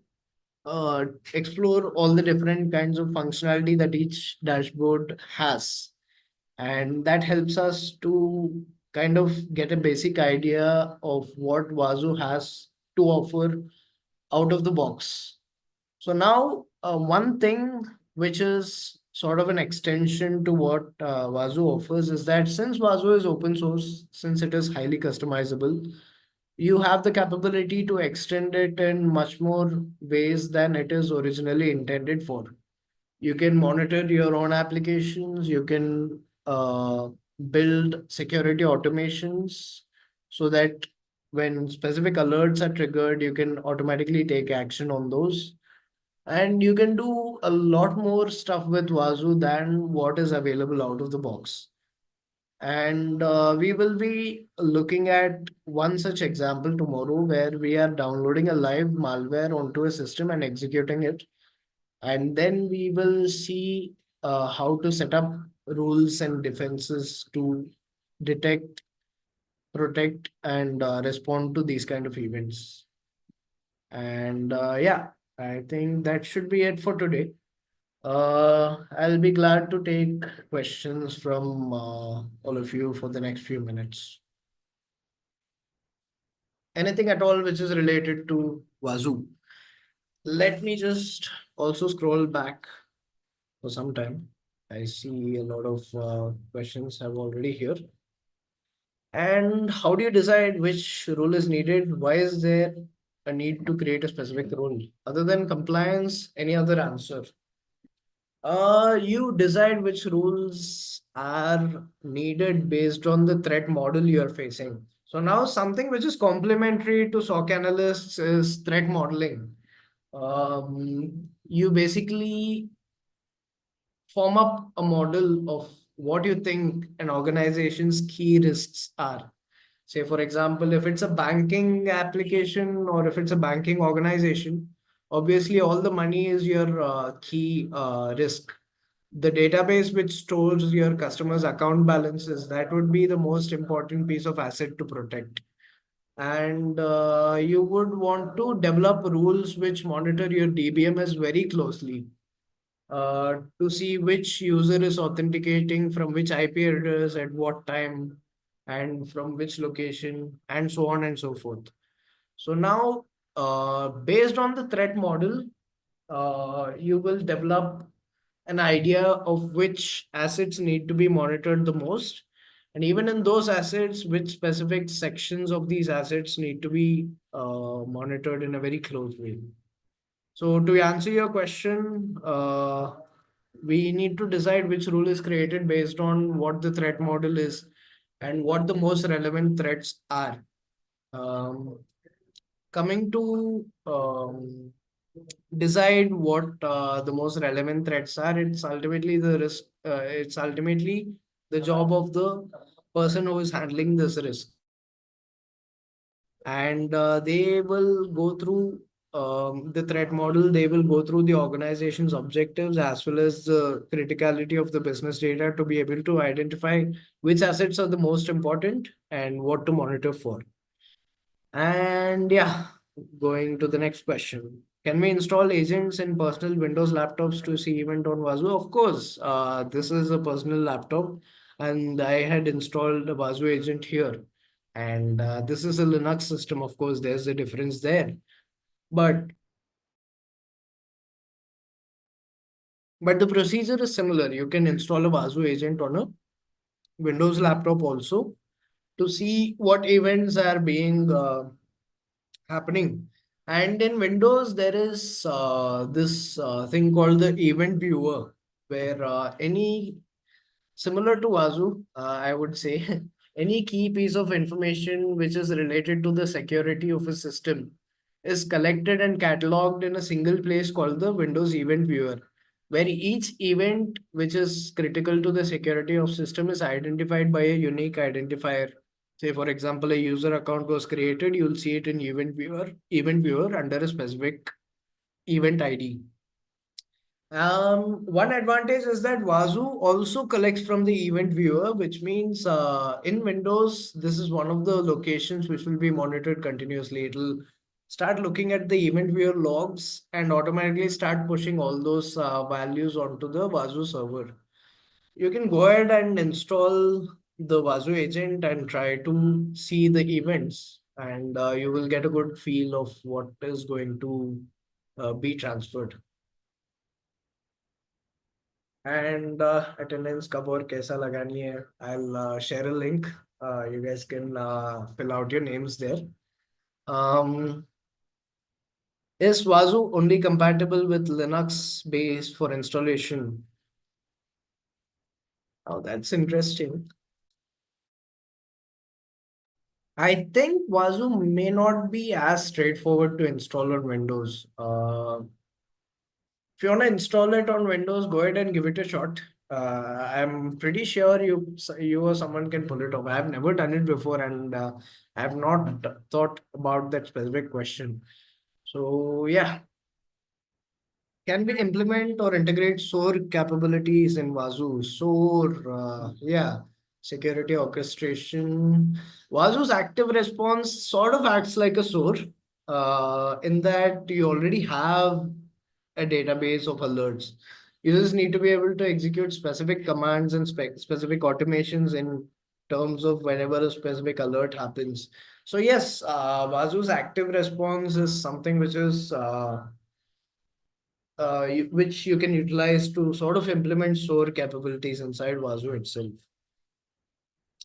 uh, explore all the different kinds of functionality that each dashboard has. And that helps us to kind of get a basic idea of what Wazoo has to offer out of the box. So now, one thing which is sort of an extension to what Wazoo offers is that since Wazoo is open source, since it is highly customizable, you have the capability to extend it in much more ways than it is originally intended for. You can monitor your own applications, you can build security automations so that when specific alerts are triggered, you can automatically take action on those. And you can do a lot more stuff with Wazoo than what is available out of the box. And we will be looking at one such example tomorrow where we are downloading a live malware onto a system and executing it. And then we will see how to set up rules and defenses to detect, protect, and respond to these kind of events. And yeah, I think that should be it for today. I'll be glad to take questions from all of you for the next few minutes. Anything at all which is related to Wazoo. Let me just also scroll back for some time. I see a lot of questions have already here. And how do you decide which role is needed? Why is there a need to create a specific role? Other than compliance, any other answer? You decide which rules are needed based on the threat model you're facing. So now something which is complementary to SOC analysts is threat modeling. You basically form up a model of what you think an organization's key risks are. Say, for example, if it's a banking application or if it's a banking organization, obviously all the money is your key risk. The database which stores your customers' account balances, that would be the most important piece of asset to protect. And you would want to develop rules which monitor your DBMS very closely to see which user is authenticating from which IP address at what time and from which location and so on and so forth. So now, based on the threat model, you will develop an idea of which assets need to be monitored the most. And even in those assets, which specific sections of these assets need to be monitored in a very close way. So to answer your question, we need to decide which rule is created based on what the threat model is and what the most relevant threats are. Um, Coming to decide what the most relevant threats are, it's ultimately the risk. It's ultimately the job of the person who is handling this risk, and they will go through the threat model. They will go through the organization's objectives as well as the criticality of the business data to be able to identify which assets are the most important and what to monitor for. And yeah, going to the next question. Can we install agents in personal Windows laptops to see event on Wazoo? Of course, this is a personal laptop, and I had installed a Wazoo agent here. And this is a Linux system, of course, there's a difference there. But but the procedure is similar. You can install a Wazoo agent on a Windows laptop also to see what events are being happening. And in Windows, there is this thing called the event viewer, where any similar to Wazoo, I would say, any key piece of information which is related to the security of a system is collected and cataloged in a single place called the Windows Event Viewer, where each event which is critical to the security of system is identified by a unique identifier. Say, for example, a user account was created, you'll see it in event viewer under a specific event ID. One advantage is that Wazoo also collects from the event viewer, which means in Windows, this is one of the locations which will be monitored continuously. It'll start looking at the event viewer logs and automatically start pushing all those values onto the Wazoo server. You can go ahead and install the Wazoo agent and try to see the events, and you will get a good feel of what is going to be transferred. And attendance कब और कैसा लगानी है? I'll share a link. You guys can fill out your names there. Um, is Wazoo only compatible with Linux base for installation? Oh, that's interesting. I think Wazoo may not be as straightforward to install on Windows. If you want to install it on Windows, go ahead and give it a shot. I'm pretty sure you or someone can pull it off. I've never done it before, and I have not thought about that specific question. So yeah, can we implement or integrate SOAR capabilities in Wazoo? SOAR, yeah, security orchestration. Wazoo's active response sort of acts like a SOAR, in that you already have a database of alerts. Users need to be able to execute specific commands and specific automations in terms of whenever a specific alert happens. So yes, Wazoo's active response is something which is which you can utilize to sort of implement SOAR capabilities inside Wazoo itself.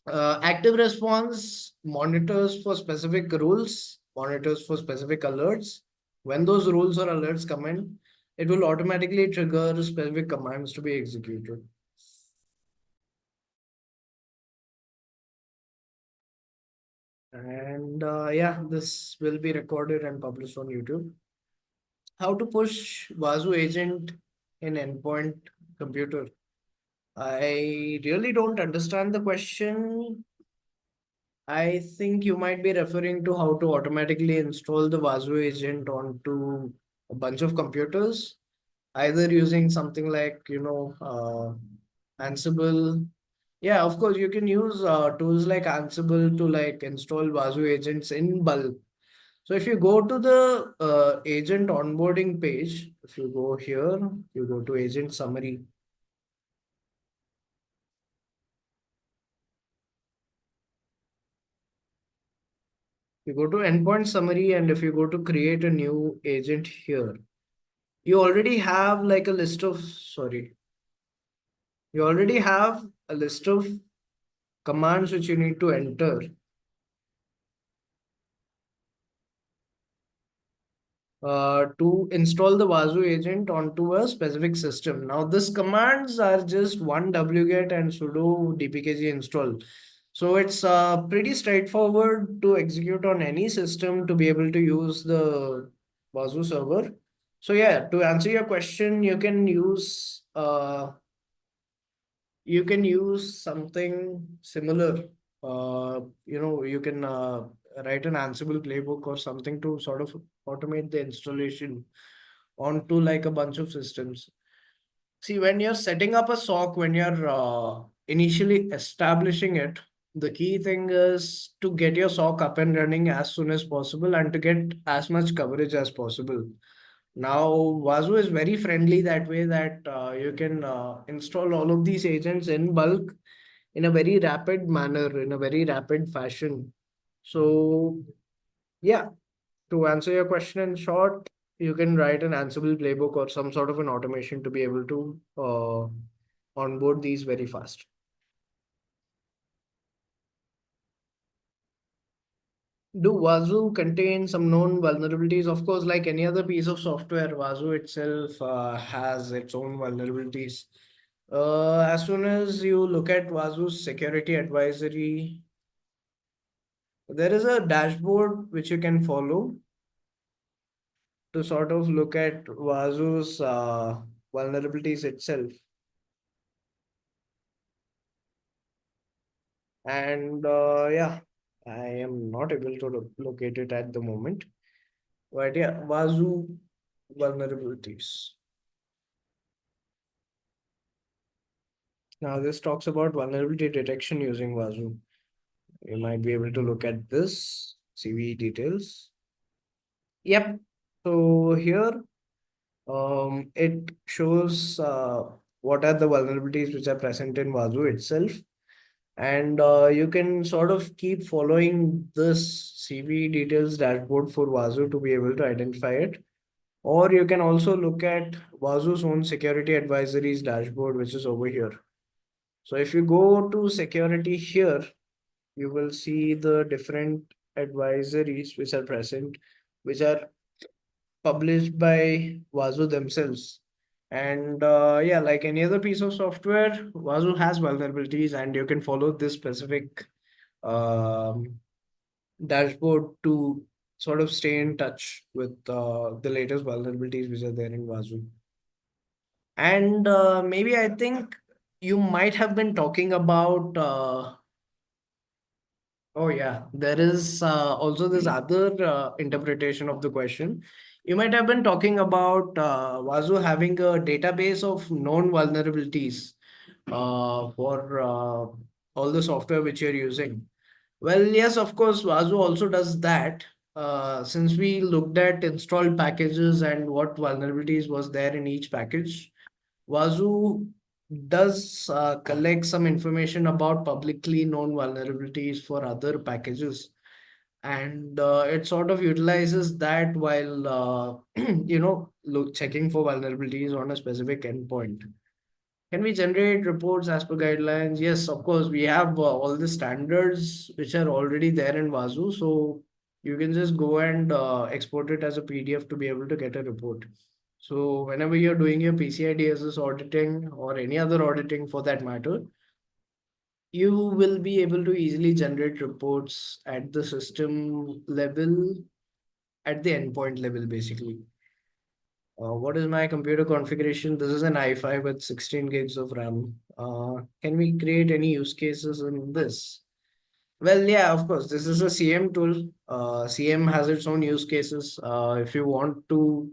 Active response monitors for specific rules, monitors for specific alerts. When those rules or alerts come in, it will automatically trigger specific commands to be executed. And yeah, this will be recorded and published on YouTube. How to push Wazoo agent in endpoint computer? I really don't understand the question. I think you might be referring to how to automatically install the Wazoo agent onto a bunch of computers, either using something like, Ansible. Yeah, of course, you can use tools like Ansible to like install Wazoo agents in bulk. So if you go to the agent onboarding page, if you go here, you go to agent summary. You go to endpoint summary, and if you go to create a new agent here, you already have like a list of, sorry, you already have a list of commands which you need to enter to install the Wazoo agent onto a specific system. Now, these commands are just one wget and sudo dpkg install. So it's pretty straightforward to execute on any system to be able to use the Wazoo server. So yeah, to answer your question, you can use something similar. You can write an Ansible playbook or something to sort of automate the installation onto like a bunch of systems. See, when you're setting up a SOC, when you're initially establishing it, the key thing is to get your SOC up and running as soon as possible and to get as much coverage as possible. Now, Wazoo is very friendly that way that you can install all of these agents in bulk in a very rapid manner, in a very rapid fashion. So, yeah, to answer your question in short, you can write an Ansible playbook or some sort of an automation to be able to onboard these very fast. Do Wazoo contain some known vulnerabilities? Of course, like any other piece of software, Wazoo itself has its own vulnerabilities. As soon as you look at Wazoo's security advisory, there is a dashboard which you can follow to sort of look at Wazoo's vulnerabilities itself. And yeah, I am not able to locate it at the moment. But yeah, Wazoo vulnerabilities. Now this talks about vulnerability detection using Wazoo. You might be able to look at this CVE details. Yep. So here it shows what are the vulnerabilities which are present in Wazoo itself. And you can sort of keep following this CV details dashboard for Wazoo to be able to identify it. Or you can also look at Wazoo's own security advisories dashboard, which is over here. So if you go to security here, you will see the different advisories which are present, which are published by Wazoo themselves. And yeah, like any other piece of software, Wazoo has vulnerabilities, and you can follow this specific um, dashboard to sort of stay in touch with the latest vulnerabilities which are there in Wazoo. And maybe I think you might have been talking about oh, yeah. There is also this other interpretation of the question. You might have been talking about Wazoo having a database of known vulnerabilities for all the software which you're using. Well, yes, of course, Wazoo also does that. Since we looked at installed packages and what vulnerabilities was there in each package, Wazoo does collect some information about publicly known vulnerabilities for other packages, and it sort of utilizes that while checking for vulnerabilities on a specific endpoint. Can we generate reports as per guidelines? Yes, of course. We have all the standards which are already there in Wazoo, so you can just go and export it as a PDF to be able to get a report. So whenever you're doing your PCI DSS auditing or any other auditing for that matter, you will be able to easily generate reports at the system level, at the endpoint level, basically. What is my computer configuration? This is an i5 with 16 gigs of RAM. Can we create any use cases in this? Well, yeah, of course. This is a CM tool. CM has its own use cases. If you want to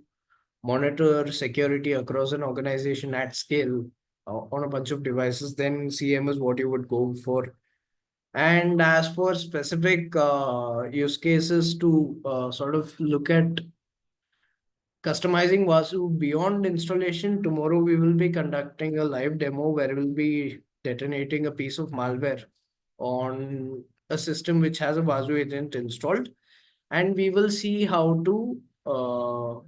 monitor security across an organization at scale on a bunch of devices, then CM is what you would go for. And as for specific use cases to sort of look at customizing Vasu beyond installation, tomorrow we will be conducting a live demo where we'll be detonating a piece of malware on a system which has a Vasu agent installed, and we will see how to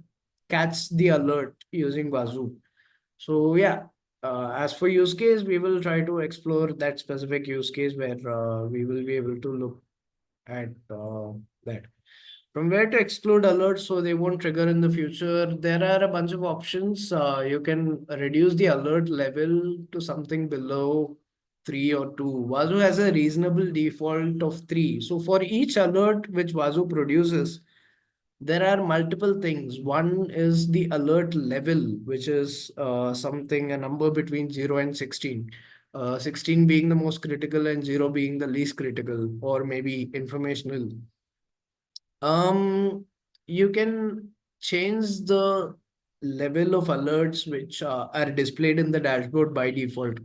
catch the alert using Vasu. So yeah, as for use case, we will try to explore that specific use case where we will be able to look at that. From where to exclude alerts so they won't trigger in the future, there are a bunch of options. You can reduce the alert level to something below 3 or 2. Wazoo has a reasonable default of 3. So for each alert which Wazoo produces, there are multiple things. One is the alert level, which is a number between 0 and 16. 16 being the most critical and 0 being the least critical, or maybe informational. You can change the level of alerts which are displayed in the dashboard by default.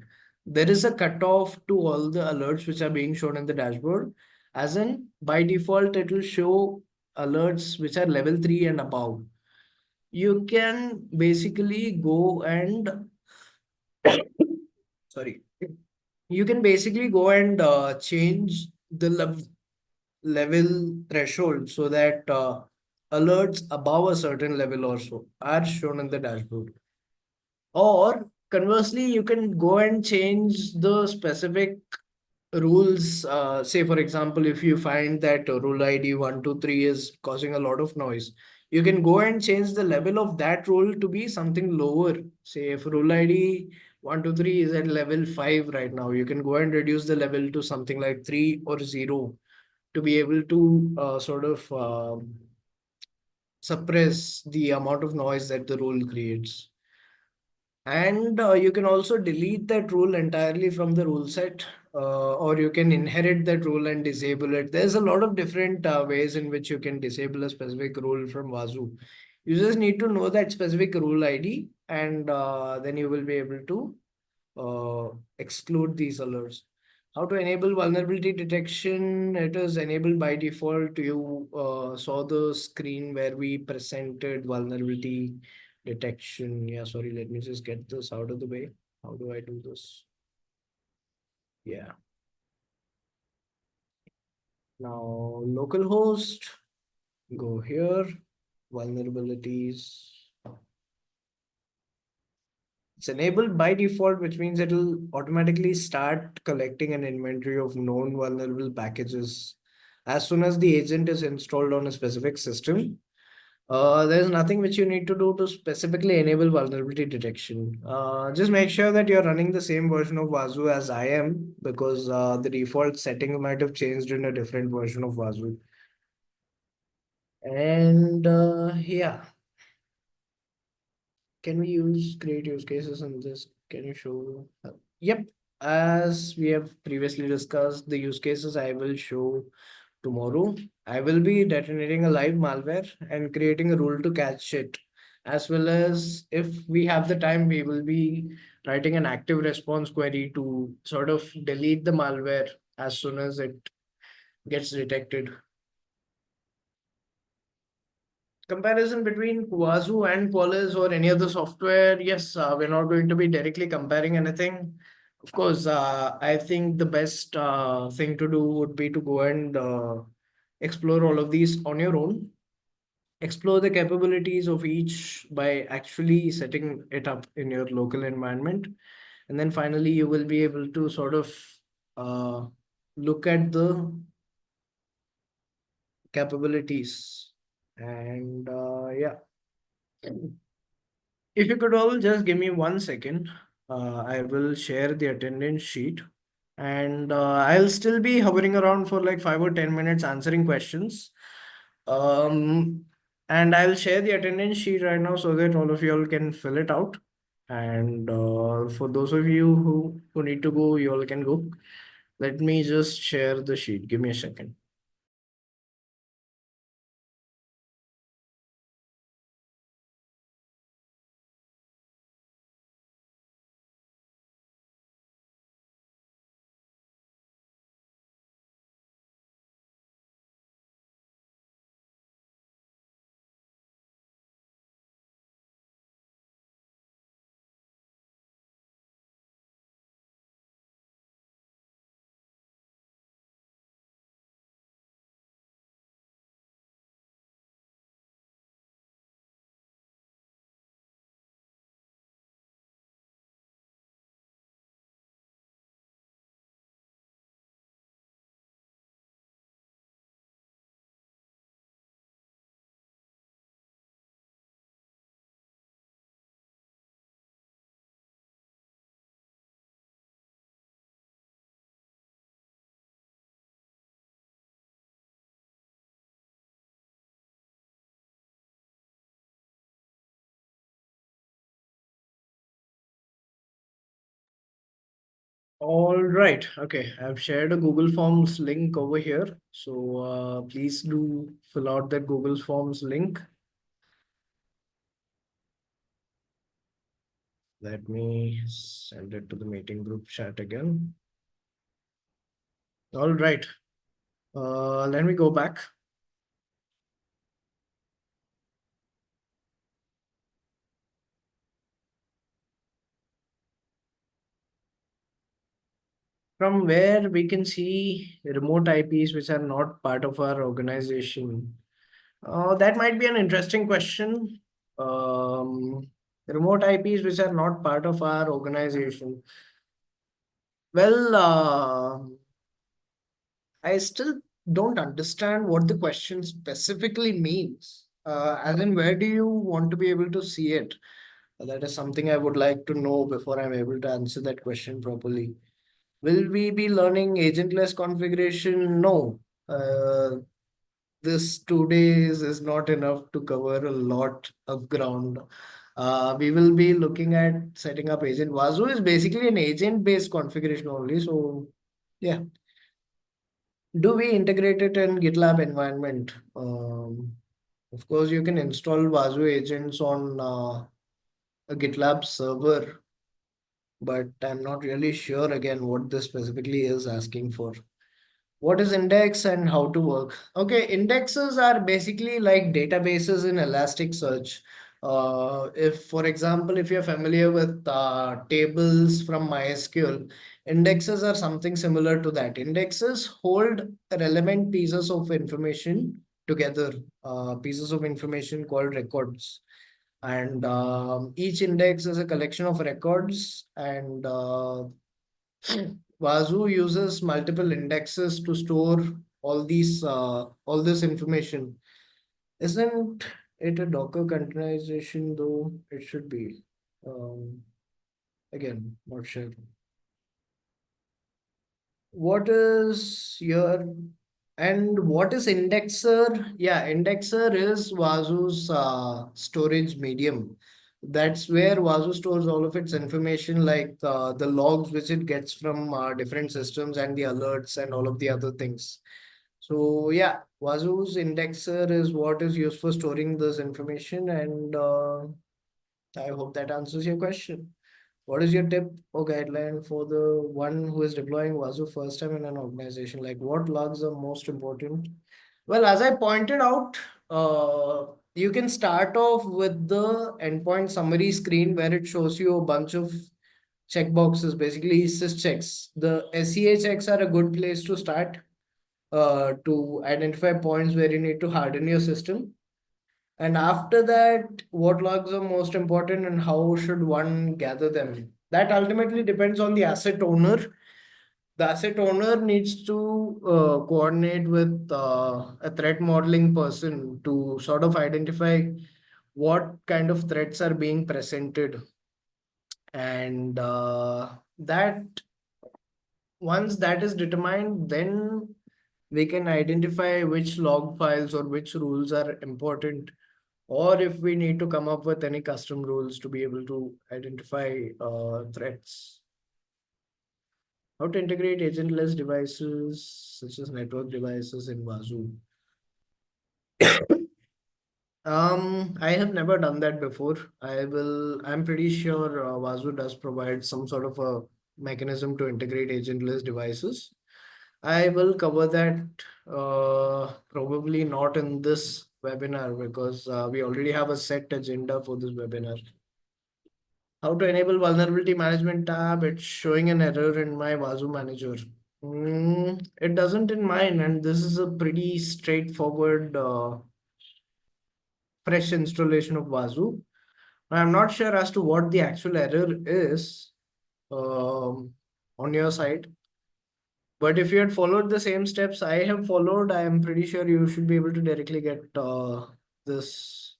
There is a cutoff to all the alerts which are being shown in the dashboard. As in, by default, it will show alerts which are level 3 and above. You can basically go and sorry, you can basically go and change the level threshold so that alerts above a certain level also are shown in the dashboard. Or conversely, you can go and change the specific rules. Say, for example, if you find that rule ID 123 is causing a lot of noise, you can go and change the level of that rule to be something lower. Say, if rule ID 123 is at level 5 right now, you can go and reduce the level to something like 3 or 0 to be able to sort of suppress the amount of noise that the rule creates. And you can also delete that rule entirely from the rule set, or you can inherit that rule and disable it. There's a lot of different ways in which you can disable a specific rule from Wazoo. You just need to know that specific rule ID, and then you will be able to exclude these alerts. How to enable vulnerability detection? It is enabled by default. You saw the screen where we presented vulnerability detection. Yeah, sorry, let me just get this out of the way. How do I do this? Yeah. Now, localhost, go here, vulnerabilities. It's enabled by default, which means it'll automatically start collecting an inventory of known vulnerable packages as soon as the agent is installed on a specific system. There's nothing which you need to do to specifically enable vulnerability detection. Just make sure that you're running the same version of Wazoo as I am, because the default setting might have changed in a different version of Wazoo. And yeah, can we use create use cases in this? Can you show? Yep. As we have previously discussed, the use cases I will show tomorrow. I will be detonating a live malware and creating a rule to catch it. As well as if we have the time, we will be writing an active response query to sort of delete the malware as soon as it gets detected. Comparison between Wazoo and Qualys or any other software, yes, we're not going to be directly comparing anything. Of course, I think the best thing to do would be to go and explore all of these on your own. Explore the capabilities of each by actually setting it up in your local environment. And then finally, you will be able to sort of uh, look at the capabilities. And yeah. If you could all just give me 1 second, I will share the attendance sheet, and I'll still be hovering around for like 5 or 10 minutes answering questions. Um, and I'll share the attendance sheet right now so that all of you all can fill it out. And for those of you who need to go, you all can go. Let me just share the sheet. Give me a second. All right. Okay. I've shared a Google Forms link over here. So please do fill out that Google Forms link. Let me send it to the meeting group chat again. All right. Let me go back. From where we can see remote IPs which are not part of our organization. That might be an interesting question. Remote IPs which are not part of our organization. Well, I still don't understand what the question specifically means. As in, where do you want to be able to see it? That is something I would like to know before I'm able to answer that question properly. Will we be learning agentless configuration? No. Uh, this 2 days is not enough to cover a lot of ground. We will be looking at setting up agent. Wazoo is basically an agent-based configuration only. So, yeah. Do we integrate it in GitLab environment? Of course, you can install Wazoo agents on a GitLab server. but I'm not really sure again what this specifically is asking for. What is index and how to work? Okay, indexes are basically like databases in Elasticsearch. If, for example, if you're familiar with tables from MySQL, indexes are something similar to that. Indexes hold relevant pieces of information together, pieces of information called records. And each index is a collection of records, and Wazoo uses multiple indexes to store all this information. Isn't it a Docker containerization though? It should be. Um, Again, not sure. What is your and what is indexer? Yeah, indexer is Wazoo's storage medium. That's where Wazoo stores all of its information, like the logs which it gets from different systems and the alerts and all of the other things. So yeah, Wazoo's indexer is what is used for storing this information, and I hope that answers your question. What is your tip or guideline for the one who is deploying Wazoo first time in an organization? Like what logs are most important? Well, as I pointed out, you can start off with the endpoint summary screen where it shows you a bunch of checkboxes, basically syschecks. The SEA checks are a good place to start to identify points where you need to harden your system. And after that, what logs are most important and how should one gather them? That ultimately depends on the asset owner. The asset owner needs to coordinate with a threat modeling person to sort of identify what kind of threats are being presented. And that once that is determined, then we can identify which log files or which rules are important, or if we need to come up with any custom rules to be able to identify threats. How to integrate agentless devices such as network devices in Wazoo. I have never done that before. I'm pretty sure Wazoo does provide some sort of a mechanism to integrate agentless devices. I will cover that probably not in this webinar because we already have a set agenda for this webinar. How to enable vulnerability management tab? It's showing an error in my Wazoo manager. It doesn't in mine, and this is a pretty straightforward fresh installation of Wazoo. I'm not sure as to what the actual error is um, on your side. But if you had followed the same steps I have followed, I am pretty sure you should be able to directly get this.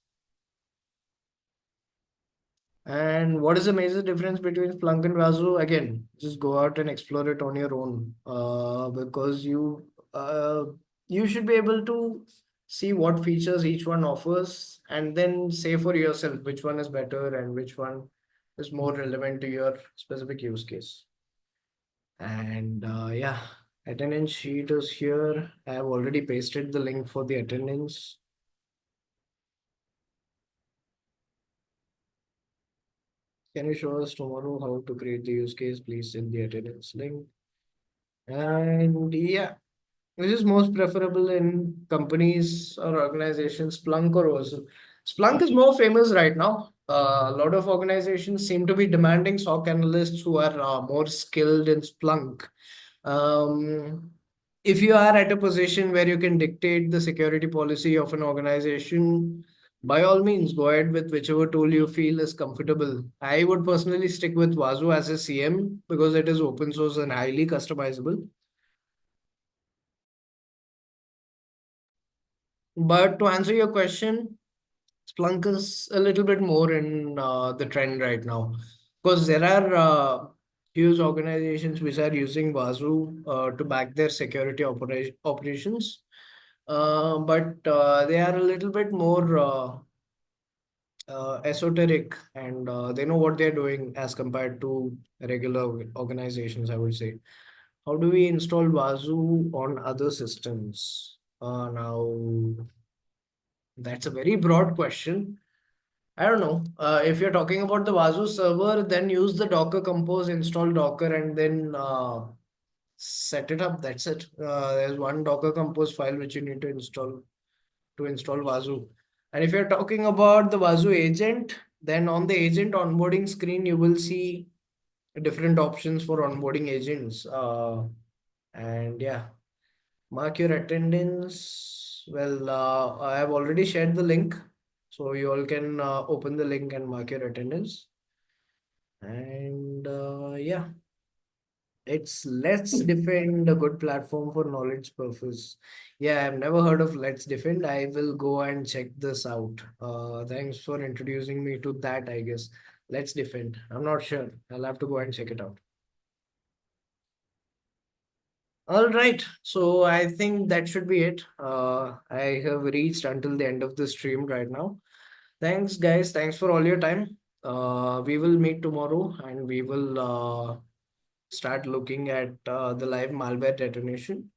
And what is the major difference between Splunk and Razoo? Again, just go out and explore it on your own because uh, you should be able to see what features each one offers and then say for yourself which one is better and which one is more relevant to your specific use case. And yeah, attendance sheet is here. I have already pasted the link for the attendance. Can you show us tomorrow how to create the use case? Please send the attendance link. And yeah, this is most preferable in companies or organizations, Splunk or Osu. Splunk is more famous right now. A lot of organizations seem to be demanding SOC analysts who are more skilled in Splunk. Um, if you are at a position where you can dictate the security policy of an organization, by all means, go ahead with whichever tool you feel is comfortable. I would personally stick with Wazoo as a CM because it is open source and highly customizable. But to answer your question, Splunk is a little bit more in the trend right now because there are huge organizations which are using Wazoo to back their security operations. But they are a little bit more esoteric and they know what they're doing as compared to regular organizations, I would say. How do we install Wazoo on other systems? Now, that's a very broad question. I don't know. If you're talking about the Wazoo server, then use the Docker Compose, install Docker, and then set it up. That's it. There's one Docker Compose file which you need to install Wazoo. And if you're talking about the Wazoo agent, then on the agent onboarding screen, you will see different options for onboarding agents. And yeah, mark your attendance. Well, I have already shared the link, so you all can open the link and mark your attendance. And yeah, it's Let's Defend, a good platform for knowledge purpose. Yeah, I've never heard of Let's Defend. I will go and check this out. Thanks for introducing me to that, I guess. Let's Defend. I'm not sure. I'll have to go and check it out. All right. So I think that should be it. I have reached until the end of the stream right now. Thanks, guys. Thanks for all your time. We will meet tomorrow and we will start looking at the live malware detonation.